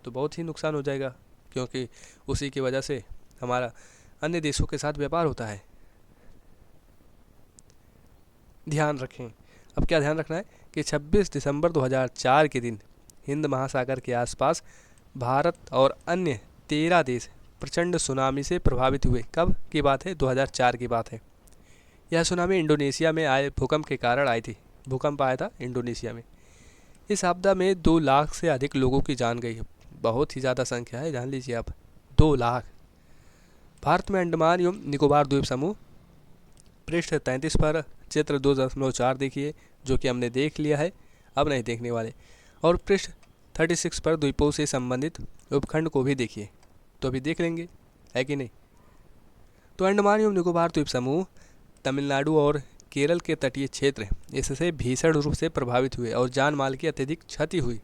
तो बहुत ही नुकसान हो जाएगा, क्योंकि उसी की वजह से हमारा अन्य देशों के साथ व्यापार होता है। ध्यान रखें, अब क्या ध्यान रखना है कि 26 दिसंबर 2004 के दिन हिंद महासागर के आसपास भारत और अन्य 13 देश प्रचंड सुनामी से प्रभावित हुए। कब की बात है? 2004 की बात है। यह सुनामी इंडोनेशिया में आए भूकंप के कारण आई थी। भूकंप आया था इंडोनेशिया में। इस आपदा में 2 लाख से अधिक लोगों की जान गई। बहुत ही ज़्यादा संख्या है, जान लीजिए आप, 2 लाख। भारत में अंडमान एवं निकोबार द्वीप समूह, पृष्ठ 33 पर चित्र 2.4 देखिए, जो कि हमने देख लिया है, अब नहीं देखने वाले। और पृष्ठ 36 पर द्वीपों से संबंधित उपखंड को भी देखिए, तो अभी देख लेंगे, है कि नहीं। तो अंडमान एवं निकोबार द्वीप समूह, तमिलनाडु और केरल के तटीय क्षेत्र इससे भीषण रूप से प्रभावित हुए और जान माल की अत्यधिक क्षति हुई।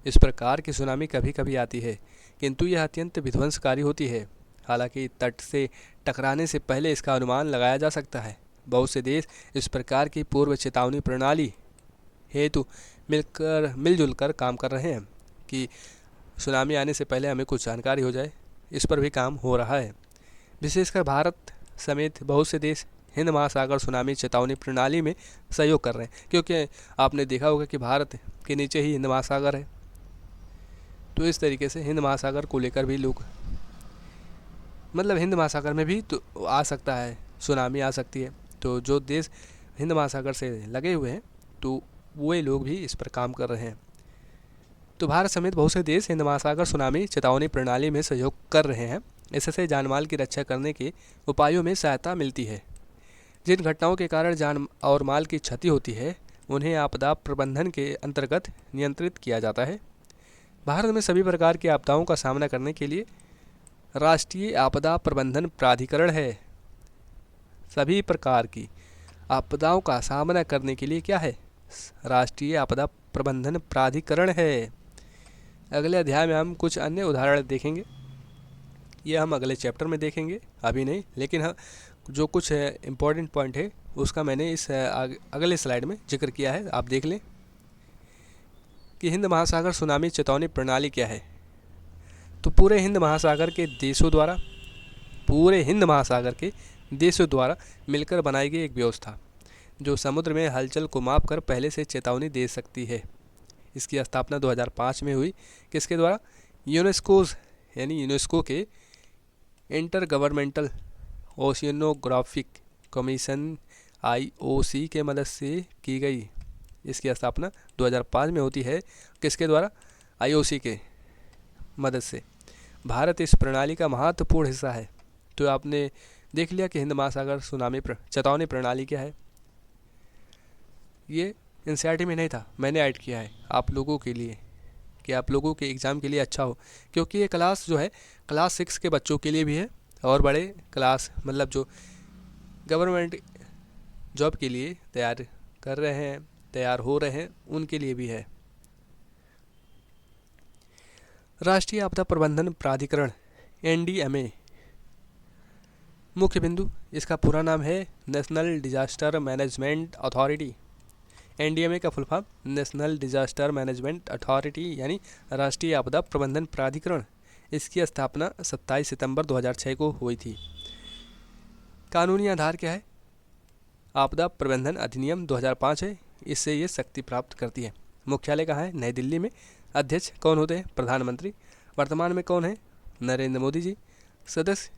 इस प्रकार की सुनामी कभी कभी आती है, किंतु यह अत्यंत विध्वंसकारी होती है। हालांकि तट से टकराने से पहले इसका अनुमान लगाया जा सकता है। बहुत से देश इस प्रकार की पूर्व चेतावनी प्रणाली हेतु मिलजुल कर काम कर रहे हैं कि सुनामी आने से पहले हमें कुछ जानकारी हो जाए। इस पर भी काम हो रहा है। विशेषकर भारत समेत बहुत से देश हिंद महासागर सुनामी चेतावनी प्रणाली में सहयोग कर रहे हैं, क्योंकि आपने देखा होगा कि भारत के नीचे ही हिंद महासागर है। तो इस तरीके से हिंद महासागर को लेकर भी लोग, मतलब हिंद महासागर में भी तो आ सकता है, सुनामी आ सकती है। तो जो देश हिंद महासागर से लगे हुए हैं तो वे लोग भी इस पर काम कर रहे हैं। तो भारत समेत बहुत से देश हिंद महासागर सुनामी चेतावनी प्रणाली में सहयोग कर रहे हैं। इससे जानमाल की रक्षा करने के उपायों में सहायता मिलती है। जिन घटनाओं के कारण जान और माल की क्षति होती है उन्हें आपदा प्रबंधन के अंतर्गत नियंत्रित किया जाता है। भारत में सभी प्रकार की आपदाओं का सामना करने के लिए राष्ट्रीय आपदा प्रबंधन प्राधिकरण है। सभी प्रकार की आपदाओं का सामना करने के लिए क्या है? राष्ट्रीय आपदा प्रबंधन प्राधिकरण है। अगले अध्याय में हम कुछ अन्य उदाहरण देखेंगे। ये हम अगले चैप्टर में देखेंगे, अभी नहीं, लेकिन हाँ जो कुछ इम्पोर्टेंट पॉइंट है उसका मैंने इस अगले स्लाइड में जिक्र किया है। आप देख लें कि हिंद महासागर सुनामी चेतावनी प्रणाली क्या है। तो पूरे हिंद महासागर के देशों द्वारा मिलकर बनाई गई एक व्यवस्था जो समुद्र में हलचल को मापकर पहले से चेतावनी दे सकती है। इसकी स्थापना 2005 में हुई। किसके द्वारा? यूनेस्को के इंटर गवर्नमेंटल ओशियनोग्राफिक कमीशन IOC के मदद से की गई। इसकी स्थापना 2005 में होती है। किसके द्वारा? IOC के मदद से। भारत इस प्रणाली का महत्वपूर्ण हिस्सा है। तो आपने देख लिया कि हिंद महासागर सुनामी चेतावनी प्रणाली क्या है। ये NCERT में नहीं था, मैंने ऐड किया है आप लोगों के लिए कि आप लोगों के एग्ज़ाम के लिए अच्छा हो, क्योंकि ये क्लास जो है क्लास 6 के बच्चों के लिए भी है और बड़े क्लास, मतलब जो गवर्नमेंट जॉब के लिए तैयार कर रहे हैं, तैयार हो रहे हैं, उनके लिए भी है। राष्ट्रीय आपदा प्रबंधन प्राधिकरण NDMA मुख्य बिंदु, इसका पूरा नाम है national disaster management authority. NDMA का full form national disaster management authority यानी राष्ट्रीय आपदा प्रबंधन प्राधिकरण। इसकी स्थापना 27 सितंबर 2006 को हुई थी। कानूनी आधार क्या है? आपदा प्रबंधन अधिनियम 2005 है, इससे ये शक्ति प्राप्त करती है। मुख्यालय कहाँ है? नई दिल्ली में। अध्यक्ष कौन होते हैं? प्रधानमंत्री। वर्तमान में कौन है? नरेंद्र मोदी जी। सदस्य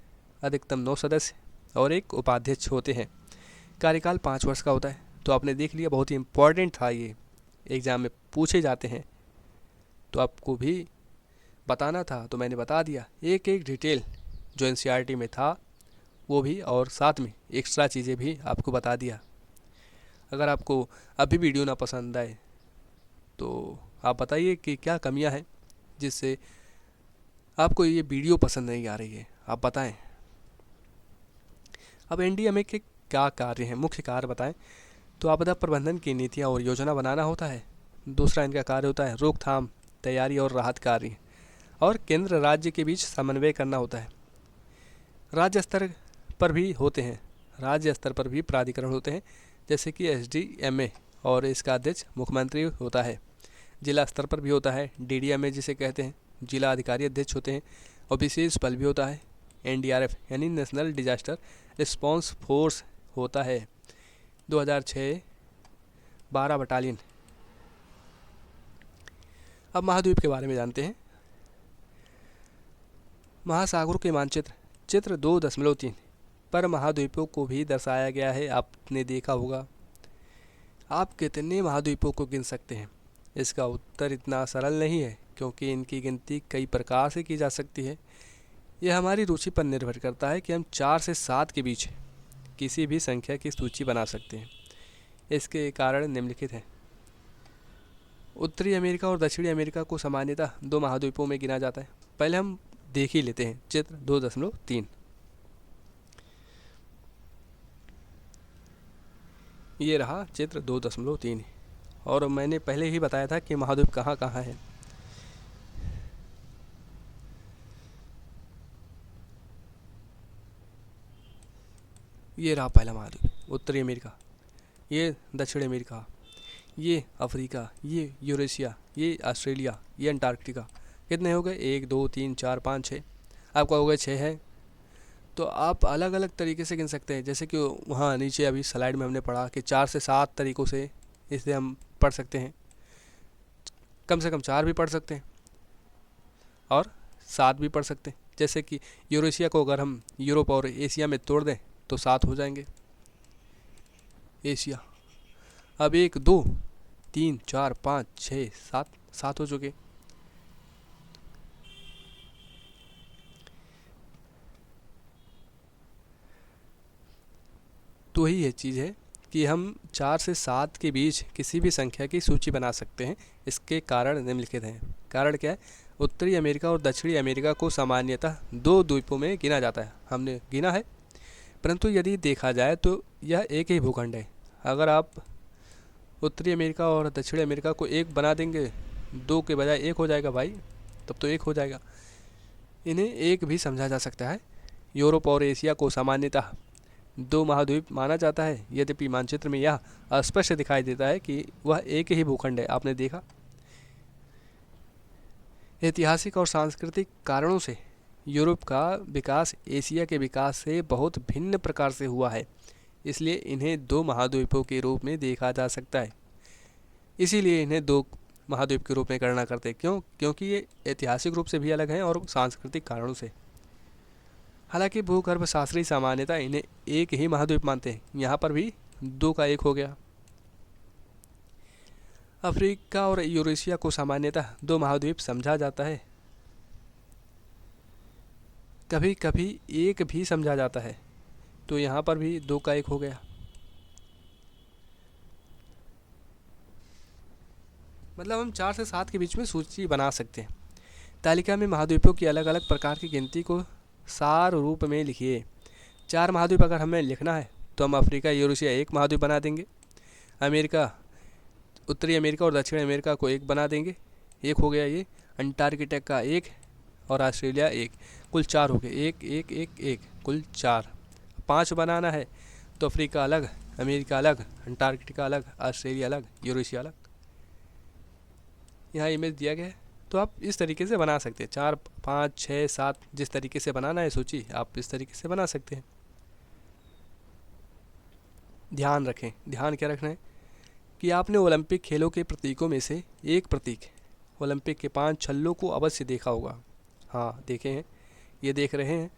अधिकतम 9 सदस्य और एक उपाध्यक्ष होते हैं। कार्यकाल 5 वर्ष का होता है। तो आपने देख लिया, बहुत ही इम्पोर्टेंट था ये, एग्ज़ाम में पूछे जाते हैं, तो आपको भी बताना था तो मैंने बता दिया। एक एक डिटेल जो एनसीईआरटी में था वो भी, और साथ में एक्स्ट्रा चीज़ें भी आपको बता दिया। अगर आपको अभी वीडियो ना पसंद आए तो आप बताइए कि क्या कमियां हैं जिससे आपको ये वीडियो पसंद नहीं आ रही है, आप बताएं। अब एनडीएमए के क्या कार्य हैं, मुख्य कार्य बताएं। तो आपदा प्रबंधन की नीतियाँ और योजना बनाना होता है। दूसरा इनका कार्य होता है रोकथाम, तैयारी और राहत कार्य, और केंद्र राज्य के बीच समन्वय करना होता है। राज्य स्तर पर भी होते हैं, राज्य स्तर पर भी प्राधिकरण होते हैं, जैसे कि एसडीएमए, और इसका अध्यक्ष मुख्यमंत्री होता है। जिला स्तर पर भी होता है डीडीएमए जिसे कहते हैं, जिला अधिकारी अध्यक्ष होते हैं। और विशेष बल भी होता है एनडीआरएफ यानी नेशनल डिजास्टर रिस्पांस फोर्स होता है। 2006 12 बटालियन। अब महाद्वीप के बारे में जानते हैं। महासागरों के मानचित्र चित्र 2.3 पर महाद्वीपों को भी दर्शाया गया है। आपने देखा होगा। आप कितने महाद्वीपों को गिन सकते हैं? इसका उत्तर इतना सरल नहीं है, क्योंकि इनकी गिनती कई प्रकार से की जा सकती है। यह हमारी रुचि पर निर्भर करता है कि हम 4 से 7 के बीच किसी भी संख्या की सूची बना सकते हैं। इसके कारण निम्नलिखित हैं। उत्तरी अमेरिका और दक्षिणी अमेरिका को सामान्यतः 2 महाद्वीपों में गिना जाता है। पहले हम देख ही लेते हैं चित्र 2.3। ये रहा चित्र 2.3, और मैंने पहले ही बताया था कि महाद्वीप कहाँ कहाँ है। ये रहा पहला महाद्वीप उत्तरी अमेरिका, ये दक्षिण अमेरिका, ये अफ्रीका, ये यूरेशिया, ये ऑस्ट्रेलिया, ये अंटार्कटिका। कितने हो गए? 1 2 3 4 5 6। आपका हो गए 6 है। तो आप अलग अलग तरीके से गिन सकते हैं, जैसे कि वहाँ नीचे अभी स्लाइड में हमने पढ़ा कि 4 से 7 तरीक़ों से इसे हम पढ़ सकते हैं। कम से कम 4 भी पढ़ सकते हैं और 7 भी पढ़ सकते हैं। जैसे कि यूरेशिया को अगर हम यूरोप और एशिया में तोड़ दें तो 7 हो जाएंगे एशिया। अब 1 2 3 4 5 6 7 7 हो चुके। तो ही ये चीज़ है कि हम 4 से 7 के बीच किसी भी संख्या की सूची बना सकते हैं। इसके कारण निम्नलिखित हैं। कारण क्या है? उत्तरी अमेरिका और दक्षिणी अमेरिका को सामान्यतः 2 द्वीपों में गिना जाता है, हमने गिना है। परंतु यदि देखा जाए तो यह एक ही भूखंड है। अगर आप उत्तरी अमेरिका और दक्षिणी अमेरिका को एक बना देंगे, 2 के बजाय 1 हो जाएगा भाई, तब तो 1 हो जाएगा। इन्हें एक भी समझा जा सकता है। यूरोप और एशिया को सामान्यतः 2 महाद्वीप माना जाता है, यद्यपि मानचित्र में यह अस्पष्ट दिखाई देता है कि वह एक ही भूखंड है। आपने देखा। ऐतिहासिक और सांस्कृतिक कारणों से यूरोप का विकास एशिया के विकास से बहुत भिन्न प्रकार से हुआ है, इसलिए इन्हें 2 महाद्वीपों के रूप में देखा जा सकता है। इसीलिए इन्हें 2 महाद्वीप के रूप में गणना करते हैं। क्यों? क्योंकि ये ऐतिहासिक रूप से भी अलग हैं और सांस्कृतिक कारणों से। हालांकि भूगर्भ शास्त्री सामान्यतः इन्हें एक ही महाद्वीप मानते हैं। यहाँ पर भी 2 का 1 हो गया। अफ्रीका और यूरेशिया को सामान्यतः 2 महाद्वीप समझा जाता है, कभी कभी 1 भी समझा जाता है। तो यहाँ पर भी 2 का 1 हो गया। मतलब हम 4 से 7 के बीच में सूची बना सकते हैं। तालिका में महाद्वीपों की अलग अलग प्रकार की गिनती को सार रूप में लिखिए। 4 महाद्वीप अगर हमें लिखना है तो हम अफ्रीका यूरेशिया 1 महाद्वीप बना देंगे, अमेरिका उत्तरी अमेरिका और दक्षिण अमेरिका को 1 बना देंगे, 1 हो गया ये। अंटार्कटिका का 1 और ऑस्ट्रेलिया 1, कुल 4 हो गए। 1 1 1 1 कुल 4। 5 बनाना है तो अफ्रीका अलग, अमेरिका अलग, अंटार्कटिका अलग, ऑस्ट्रेलिया अलग, यूरेशिया अलग। यहाँ इमेज दिया गया है, तो आप इस तरीके से बना सकते हैं। 4, 5, 6, 7 जिस तरीके से बनाना है सूची आप इस तरीके से बना सकते हैं। ध्यान रखें, ध्यान क्या रखना है कि आपने ओलंपिक खेलों के प्रतीकों में से एक प्रतीक ओलंपिक के 5 छल्लों को अवश्य देखा होगा। हाँ देखे हैं, ये देख रहे हैं।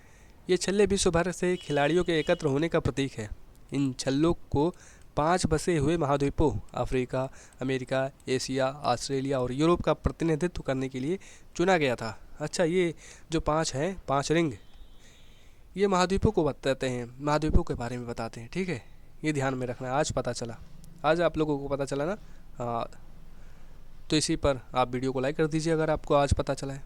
ये छल्ले विश्व भर से खिलाड़ियों के एकत्र होने का प्रतीक है। इन छल्लों को 5 बसे हुए महाद्वीपों अफ्रीका, अमेरिका, एशिया, ऑस्ट्रेलिया और यूरोप का प्रतिनिधित्व करने के लिए चुना गया था। अच्छा, ये जो 5 हैं, 5 रिंग, ये महाद्वीपों को बताते हैं, महाद्वीपों के बारे में बताते हैं। ठीक है, ये ध्यान में रखना है। आज पता चला, आज आप लोगों को पता चला ना। हाँ, तो इसी पर आप वीडियो को लाइक कर दीजिए अगर आपको आज पता चला है।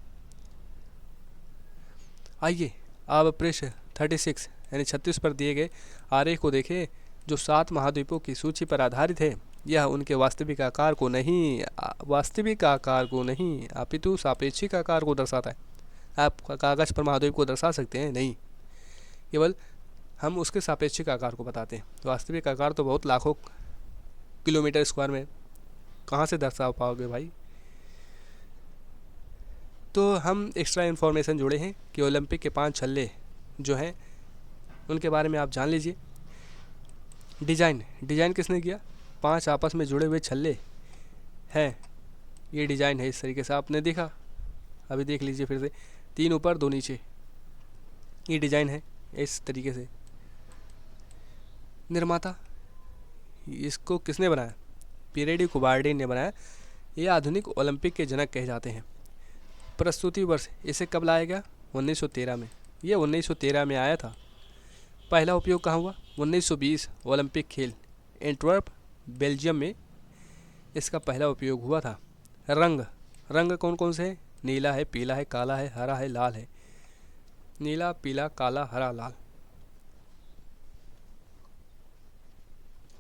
आइए आप पृष्ठ 36 यानी 36 पर दिए गए आरेख को देखें, जो 7 महाद्वीपों की सूची पर आधारित है। यह उनके वास्तविक आकार को नहीं अपितु सापेक्षिक आकार को दर्शाता है। आप कागज़ पर महाद्वीप को दर्शा सकते हैं, नहीं, केवल हम उसके सापेक्षिक आकार को बताते हैं। वास्तविक आकार तो बहुत लाखों किलोमीटर स्क्वायर में कहाँ से दर्शा पाओगे भाई। तो हम एक्स्ट्रा इन्फॉर्मेशन जुड़े हैं कि ओलंपिक के 5 छल्ले जो हैं उनके बारे में आप जान लीजिए। डिज़ाइन किसने किया? 5 आपस में जुड़े हुए छल्ले हैं, ये डिज़ाइन है। इस तरीके से आपने देखा, अभी देख लीजिए फिर से, 3 ऊपर 2 नीचे, ये डिज़ाइन है इस तरीके से। निर्माता, इसको किसने बनाया? पिरेडी कुबार्डी ने बनाया। ये आधुनिक ओलंपिक के जनक कहे जाते हैं। प्रस्तुति वर्ष, इसे कब लाया गया? 1913 में। ये 1913 में आया था। पहला उपयोग कहाँ हुआ? 1920 ओलंपिक खेल एंटवर्प बेल्जियम में इसका पहला उपयोग हुआ था। रंग कौन कौन से हैं? नीला है, पीला है, काला है, हरा है, लाल है। नीला, पीला, काला, हरा, लाल।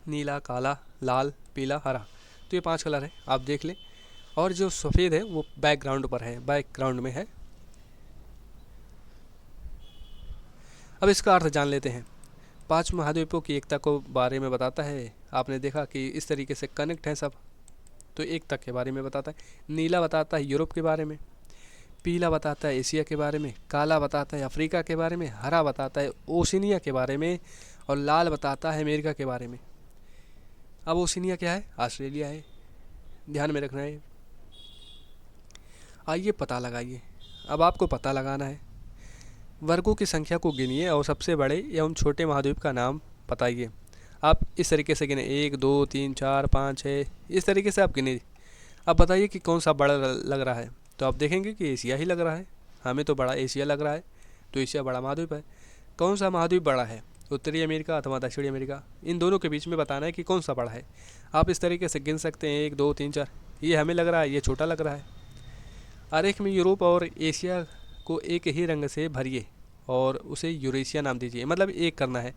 नीला, काला, लाल, पीला, हरा, तो ये 5 कलर है, आप देख लें। और जो सफ़ेद है वो बैकग्राउंड पर है, बैकग्राउंड में है। अब इसका अर्थ जान लेते हैं। 5 महाद्वीपों की एकता को बारे में बताता है। आपने देखा कि इस तरीके से कनेक्ट हैं सब, तो एकता के बारे में बताता है। नीला बताता है यूरोप के बारे में, पीला बताता है एशिया के बारे में, काला बताता है अफ्रीका के बारे में, हरा बताता है ओशिनिया के बारे में, और लाल बताता है अमेरिका के बारे में। अब ओशिनिया क्या है? ऑस्ट्रेलिया है, ध्यान में रखना है। आइए पता लगाइए। अब आपको पता लगाना है। वर्गों की संख्या को गिनिए और सबसे बड़े एवं छोटे महाद्वीप का नाम बताइए। आप इस तरीके से गिने, 1, 2, 3, 4, 5, 6, इस तरीके से आप गिने। अब बताइए कि कौन सा बड़ा लग रहा है। तो आप देखेंगे कि एशिया ही लग रहा है, हमें तो बड़ा एशिया लग रहा है, तो एशिया बड़ा महाद्वीप है। कौन सा महाद्वीप बड़ा है? उत्तरी अमेरिका अथवा दक्षिणी अमेरिका, इन दोनों के बीच में बताना है कि कौन सा बड़ा है। आप इस तरीके से गिन सकते हैं, 1, 2, 3, 4, ये हमें लग रहा है ये छोटा लग रहा है। आरेख में यूरोप और एशिया को एक ही रंग से भरिए और उसे यूरेशिया नाम दीजिए। मतलब एक करना है,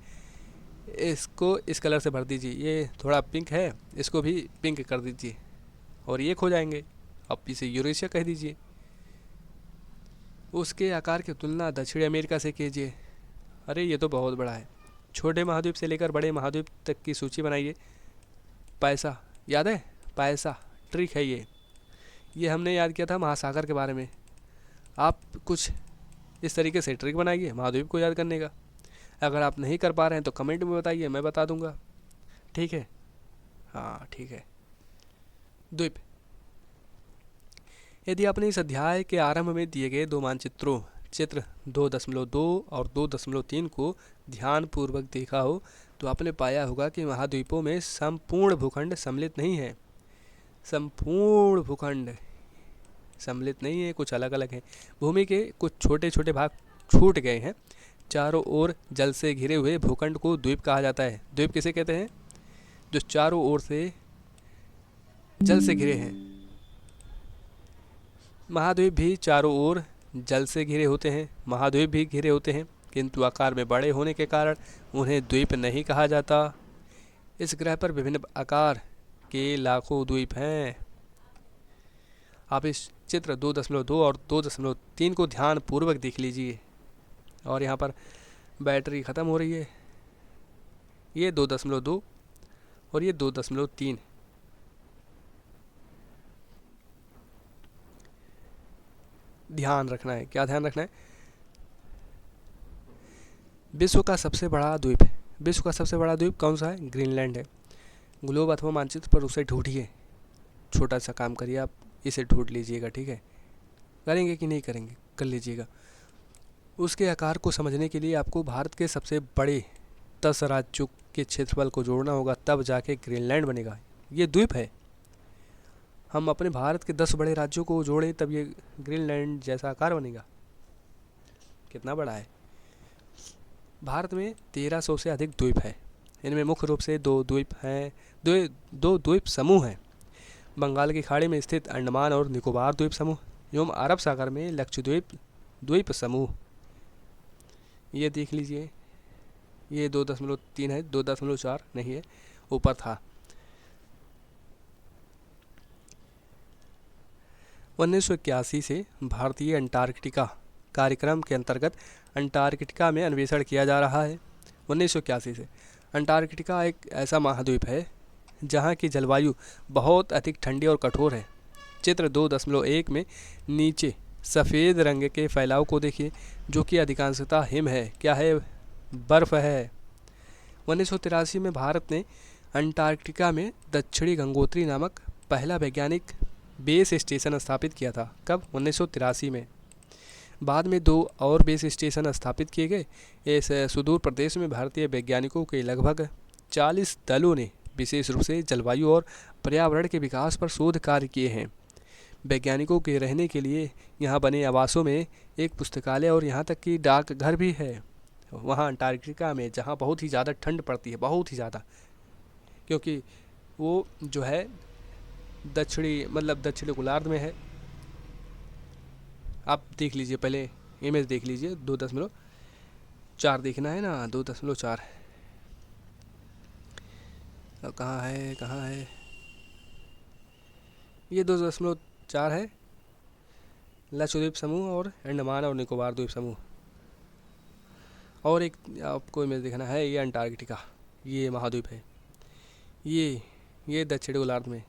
इसको इस कलर से भर दीजिए। ये थोड़ा पिंक है, इसको भी पिंक कर दीजिए और ये खो जाएंगे, आप इसे यूरेशिया कह दीजिए। उसके आकार की तुलना दक्षिण अमेरिका से कीजिए। अरे ये तो बहुत बड़ा है। छोटे महाद्वीप से लेकर बड़े महाद्वीप तक की सूची बनाइए। पैसा याद है? पैसा ट्रिक है ये हमने याद किया था महासागर के बारे में। आप कुछ इस तरीके से ट्रिक बनाइए महाद्वीप को याद करने का। अगर आप नहीं कर पा रहे हैं तो कमेंट में बताइए, मैं बता दूंगा। ठीक है, हाँ ठीक है। द्वीप, यदि आपने इस अध्याय के आरंभ में दिए गए 2 मानचित्रों चित्र 2.2 और 2.3 को ध्यानपूर्वक देखा हो तो आपने पाया होगा कि महाद्वीपों में संपूर्ण भूखंड सम्मिलित नहीं है। संपूर्ण भूखंड सम्मिलित नहीं है, कुछ अलग अलग है। भूमि के कुछ छोटे छोटे भाग छूट गए हैं। चारों ओर जल से घिरे हुए भूखंड को द्वीप कहा जाता है। द्वीप किसे कहते हैं? जो चारों ओर से जल से घिरे हैं। महाद्वीप भी चारों ओर जल से घिरे होते हैं, महाद्वीप भी घिरे होते हैं, किंतु आकार में बड़े होने के कारण उन्हें द्वीप नहीं कहा जाता। इस ग्रह पर विभिन्न आकार के लाखों द्वीप हैं। आप इस चित्र 2.2 और 2.3 को ध्यान पूर्वक देख लीजिए। और यहाँ पर बैटरी ख़त्म हो रही है, ये 2.2 और ये 2.3। ध्यान रखना है, क्या ध्यान रखना है? विश्व का सबसे बड़ा द्वीप है। विश्व का सबसे बड़ा द्वीप कौन सा है? ग्रीनलैंड है। ग्लोब अथवा मानचित्र पर उसे ढूंढिए। छोटा सा काम करिए आप, इसे ढूंढ लीजिएगा, ठीक है? करेंगे कि नहीं करेंगे? कर लीजिएगा। उसके आकार को समझने के लिए आपको भारत के सबसे बड़े 10 राज्यों के क्षेत्रफल को जोड़ना होगा, तब जाके ग्रीनलैंड बनेगा। ये द्वीप है। हम अपने भारत के 10 बड़े राज्यों को जोड़ें तब ये ग्रीनलैंड जैसा आकार बनेगा। कितना बड़ा है? भारत में 1300 से अधिक द्वीप है। इनमें मुख्य रूप से दो द्वीप हैं, दो द्वीप समूह हैं। बंगाल की खाड़ी में स्थित अंडमान और निकोबार द्वीप समूह एवं अरब सागर में लक्षद्वीप द्वीप समूह। ये देख लीजिए, ये 2.3 है, 2.4 नहीं है, ऊपर था। 1981 से भारतीय अंटार्कटिका कार्यक्रम के अंतर्गत अंटार्कटिका में अन्वेषण किया जा रहा है। 1981 से अंटार्कटिका एक ऐसा महाद्वीप है जहाँ की जलवायु बहुत अधिक ठंडी और कठोर है। चित्र 2.1 में नीचे सफ़ेद रंग के फैलाव को देखिए, जो कि अधिकांशतः हिम है। क्या है? बर्फ़ है। 1983 में भारत ने अंटार्कटिका में दक्षिणी गंगोत्री नामक पहला वैज्ञानिक बेस स्टेशन स्थापित किया था। कब? 1983 में। बाद में 2 और बेस स्टेशन स्थापित किए गए। इस सुदूर प्रदेश में भारतीय वैज्ञानिकों के लगभग 40 दलों ने विशेष रूप से जलवायु और पर्यावरण के विकास पर शोध कार्य किए हैं। वैज्ञानिकों के रहने के लिए यहाँ बने आवासों में एक पुस्तकालय और यहाँ तक कि डाकघर भी है। वहाँ अंटार्कटिका में जहाँ बहुत ही ज़्यादा ठंड पड़ती है, बहुत ही ज़्यादा, क्योंकि वो जो है दक्षिणी गोलार्ध में है। आप देख लीजिए, पहले इमेज देख लीजिए। 2.4 देखना है ना, 2.4 कहाँ है, कहाँ है? ये 2.4 है, लक्षद्वीप समूह और अंडमान और निकोबार द्वीप समूह। और एक आपको इमेज देखना है, ये अंटार्कटिका, ये महाद्वीप है। ये दक्षिणी गोलार्ध में,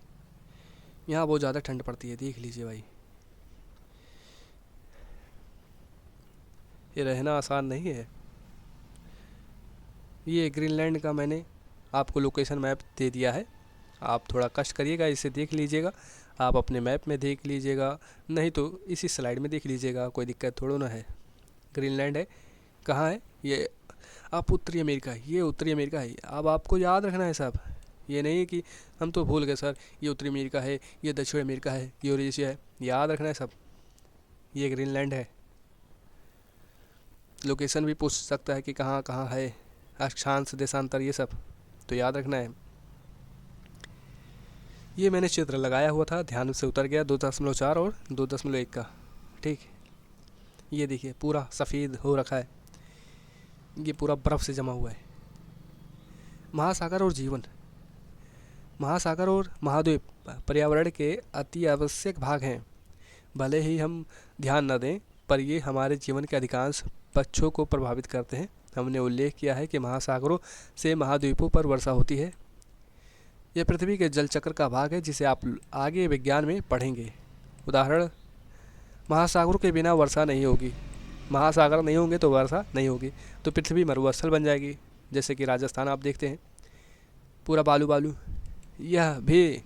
यहाँ बहुत ज़्यादा ठंड पड़ती है, देख लीजिए भाई। ये रहना आसान नहीं है। ये ग्रीनलैंड का मैंने आपको लोकेशन मैप दे दिया है। आप थोड़ा कष्ट करिएगा, इसे देख लीजिएगा। आप अपने मैप में देख लीजिएगा, नहीं तो इसी स्लाइड में देख लीजिएगा, कोई दिक्कत थोड़ा ना है। ग्रीनलैंड है, कहाँ है ये? आप उत्तरी अमेरिका, ये उत्तरी अमेरिका है। अब आपको याद रखना है सब, ये नहीं कि हम तो भूल गए सर, ये उत्तरी अमेरिका है, ये दक्षिण अमेरिका है, ये यूरेशिया है। याद रखना है सब। ये ग्रीनलैंड है। लोकेशन भी पूछ सकता है कि कहाँ कहाँ है, अक्षांश, देशांतर, ये सब तो याद रखना है। ये मैंने चित्र लगाया हुआ था, ध्यान से उतर गया। 2.4 और 2.1 का, ठीक। ये देखिए पूरा सफ़ेद हो रखा है, ये पूरा बर्फ़ से जमा हुआ है। महासागर और जीवन। महासागर और महाद्वीप पर्यावरण के अति आवश्यक भाग हैं। भले ही हम ध्यान न दें, पर ये हमारे जीवन के अधिकांश पक्षों को प्रभावित करते हैं। हमने उल्लेख किया है कि महासागरों से महाद्वीपों पर वर्षा होती है। यह पृथ्वी के जल चक्र का भाग है, जिसे आप आगे विज्ञान में पढ़ेंगे। उदाहरण, महासागरों के बिना वर्षा नहीं होगी। महासागर नहीं होंगे तो वर्षा नहीं होगी, तो पृथ्वी मरुस्थल बन जाएगी। जैसे कि राजस्थान आप देखते हैं, पूरा बालू बालू। यह भी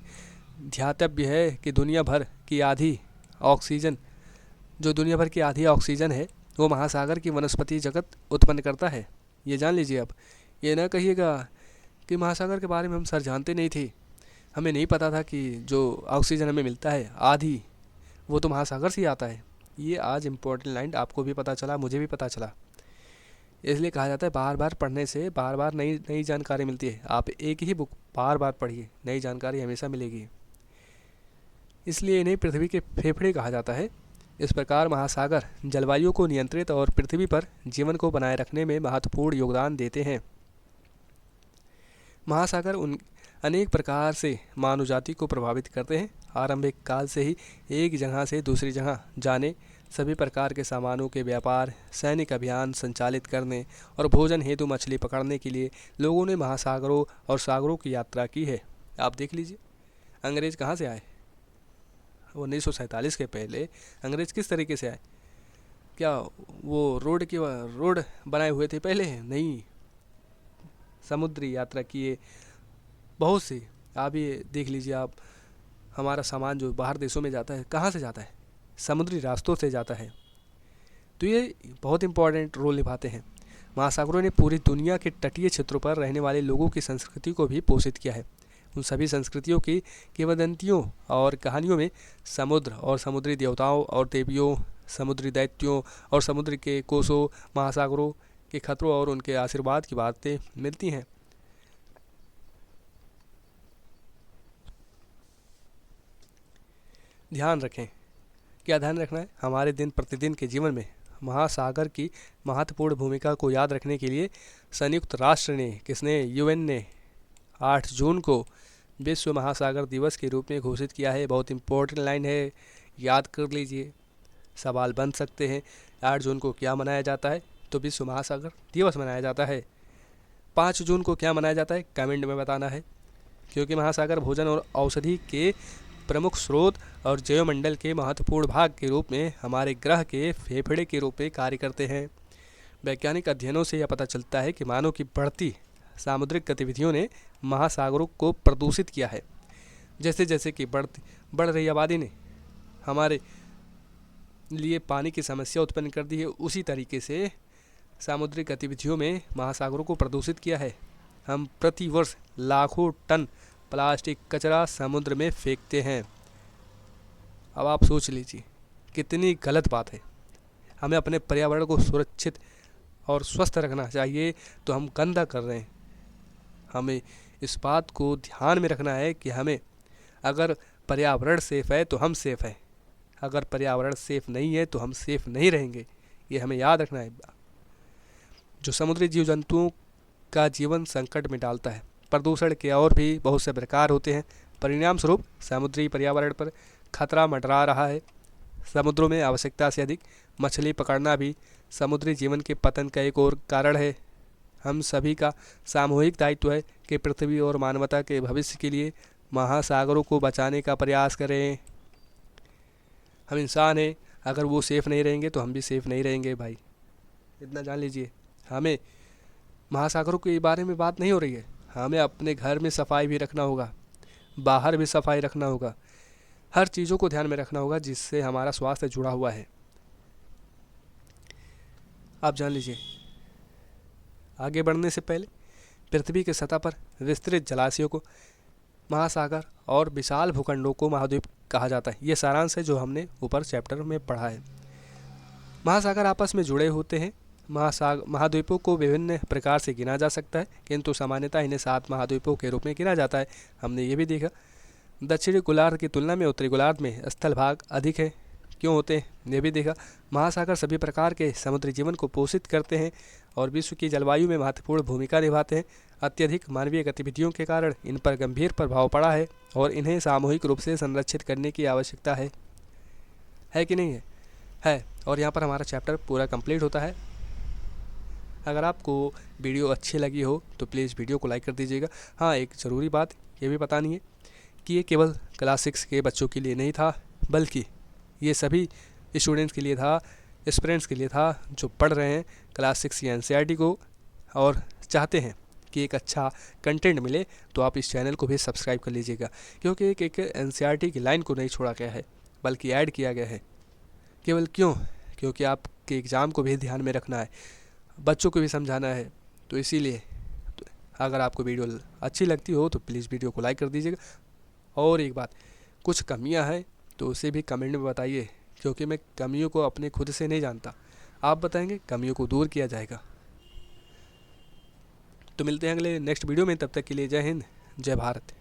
ध्यातव्य है कि दुनिया भर की आधी ऑक्सीजन है, वो महासागर की वनस्पति जगत उत्पन्न करता है। ये जान लीजिए। अब ये ना कहिएगा कि महासागर के बारे में हम सर जानते नहीं थे, हमें नहीं पता था कि जो ऑक्सीजन हमें मिलता है आधी, वो तो महासागर से ही आता है। ये आज इम्पोर्टेंट लाइन आपको भी पता चला, मुझे भी पता चला। इसलिए कहा जाता है बार बार पढ़ने से बार बार नई जानकारी मिलती है। आप एक ही बुक बार बार पढ़िए, नई जानकारी हमेशा मिलेगी। इसलिए इन्हें पृथ्वी के फेफड़े कहा जाता है। इस प्रकार महासागर जलवायु को नियंत्रित और पृथ्वी पर जीवन को बनाए रखने में महत्वपूर्ण योगदान देते हैं। महासागर अनेक प्रकार से मानव जाति को प्रभावित करते हैं। आरंभिक काल से ही एक जगह से दूसरी जगह जाने, सभी प्रकार के सामानों के व्यापार, सैनिक अभियान संचालित करने और भोजन हेतु मछली पकड़ने के लिए लोगों ने महासागरों और सागरों की यात्रा की है। आप देख लीजिए अंग्रेज कहाँ से आए। 1947 के पहले अंग्रेज किस तरीके से आए? क्या वो रोड बनाए हुए थे पहले? नहीं, समुद्री यात्रा किए बहुत सी। आप ये देख लीजिए, आप हमारा सामान जो बाहर देशों में जाता है कहाँ से जाता है? समुद्री रास्तों से जाता है। तो ये बहुत इंपॉर्टेंट रोल निभाते हैं। महासागरों ने पूरी दुनिया के तटीय क्षेत्रों पर रहने वाले लोगों की संस्कृति को भी पोषित किया है। उन सभी संस्कृतियों की किंवदंतियों और कहानियों में समुद्र और समुद्री देवताओं और देवियों, समुद्री दैत्यों और समुद्र के कोसों, महासागरों के खतरों और उनके आशीर्वाद की बातें मिलती हैं। ध्यान रखें। क्या ध्यान रखना है? हमारे दिन प्रतिदिन के जीवन में महासागर की महत्वपूर्ण भूमिका को याद रखने के लिए संयुक्त राष्ट्र ने यूएन ने 8 जून को विश्व महासागर दिवस के रूप में घोषित किया है। बहुत इंपॉर्टेंट लाइन है, याद कर लीजिए। सवाल बन सकते हैं 8 जून को क्या मनाया जाता है? तो विश्व महासागर दिवस मनाया जाता है। 5 जून को क्या मनाया जाता है? कमेंट में बताना है। क्योंकि महासागर भोजन और औषधि के प्रमुख स्रोत और जैवमंडल के महत्वपूर्ण भाग के रूप में हमारे ग्रह के फेफड़े के रूप में कार्य करते हैं। वैज्ञानिक अध्ययनों से यह पता चलता है कि मानव की बढ़ती सामुद्रिक गतिविधियों ने महासागरों को प्रदूषित किया है। जैसे जैसे कि बढ़ रही आबादी ने हमारे लिए पानी की समस्या उत्पन्न कर दी है, उसी तरीके से सामुद्रिक गतिविधियों में महासागरों को प्रदूषित किया है। हम प्रति वर्ष लाखों टन प्लास्टिक कचरा समुद्र में फेंकते हैं। अब आप सोच लीजिए कितनी गलत बात है। हमें अपने पर्यावरण को सुरक्षित और स्वस्थ रखना चाहिए, तो हम गंदा कर रहे हैं। हमें इस बात को ध्यान में रखना है कि हमें अगर पर्यावरण सेफ है तो हम सेफ हैं, अगर पर्यावरण सेफ नहीं है तो हम सेफ नहीं रहेंगे। ये हमें याद रखना है। जो समुद्री जीव जंतुओं का जीवन संकट में डालता है। प्रदूषण के और भी बहुत से प्रकार होते हैं। परिणाम स्वरूप समुद्री पर्यावरण पर खतरा मंडरा रहा है। समुद्रों में आवश्यकता से अधिक मछली पकड़ना भी समुद्री जीवन के पतन का एक और कारण है। हम सभी का सामूहिक दायित्व है कि पृथ्वी और मानवता के भविष्य के लिए महासागरों को बचाने का प्रयास करें। हम इंसान हैं, अगर वो सेफ नहीं रहेंगे तो हम भी सेफ नहीं रहेंगे भाई, इतना जान लीजिए। हमें महासागरों के बारे में बात नहीं हो रही है, हमें अपने घर में सफाई भी रखना होगा, बाहर भी सफाई रखना होगा, हर चीज़ों को ध्यान में रखना होगा जिससे हमारा स्वास्थ्य जुड़ा हुआ है। आप जान लीजिए। आगे बढ़ने से पहले पृथ्वी के सतह पर विस्तृत जलाशयों को महासागर और विशाल भूखंडों को महाद्वीप कहा जाता है। ये सारांश है जो हमने ऊपर चैप्टर में पढ़ा है। महासागर आपस में जुड़े होते हैं। महाद्वीपों को विभिन्न प्रकार से गिना जा सकता है, किंतु सामान्यतः इन्हें 7 महाद्वीपों के रूप में गिना जाता है। हमने ये भी देखा दक्षिणी गोलार्ध की तुलना में उत्तरी गोलार्ध में स्थल भाग अधिक है, क्यों होते हैं ये भी देखा। महासागर सभी प्रकार के समुद्री जीवन को पोषित करते हैं और विश्व की जलवायु में महत्वपूर्ण भूमिका निभाते हैं। अत्यधिक मानवीय गतिविधियों के कारण इन पर गंभीर प्रभाव पड़ा है और इन्हें सामूहिक रूप से संरक्षित करने की आवश्यकता है कि नहीं है। और यहाँ पर हमारा चैप्टर पूरा कंप्लीट होता है। अगर आपको वीडियो अच्छी लगी हो तो प्लीज़ वीडियो को लाइक कर दीजिएगा। हाँ, एक ज़रूरी बात ये भी बतानी है कि ये केवल क्लास 6 के बच्चों के लिए नहीं था, बल्कि ये सभी स्टूडेंट्स के लिए था, एस्पिरेंट्स के लिए था जो पढ़ रहे हैं क्लास 6 या एनसीईआरटी को और चाहते हैं कि एक अच्छा कंटेंट मिले। तो आप इस चैनल को भी सब्सक्राइब कर लीजिएगा, क्योंकि एक एनसीईआरटी की लाइन को नहीं छोड़ा गया है बल्कि ऐड किया गया है। केवल क्यों? क्योंकि आपके एग्ज़ाम को भी ध्यान में रखना है, बच्चों को भी समझाना है। तो इसीलिए अगर आपको वीडियो अच्छी लगती हो तो प्लीज़ वीडियो को लाइक कर दीजिएगा। और एक बात, कुछ कमियां हैं तो उसे भी कमेंट में बताइए, क्योंकि मैं कमियों को अपने खुद से नहीं जानता। आप बताएंगे, कमियों को दूर किया जाएगा। तो मिलते हैं अगले नेक्स्ट वीडियो में, तब तक के लिए जय हिंद, जय भारत।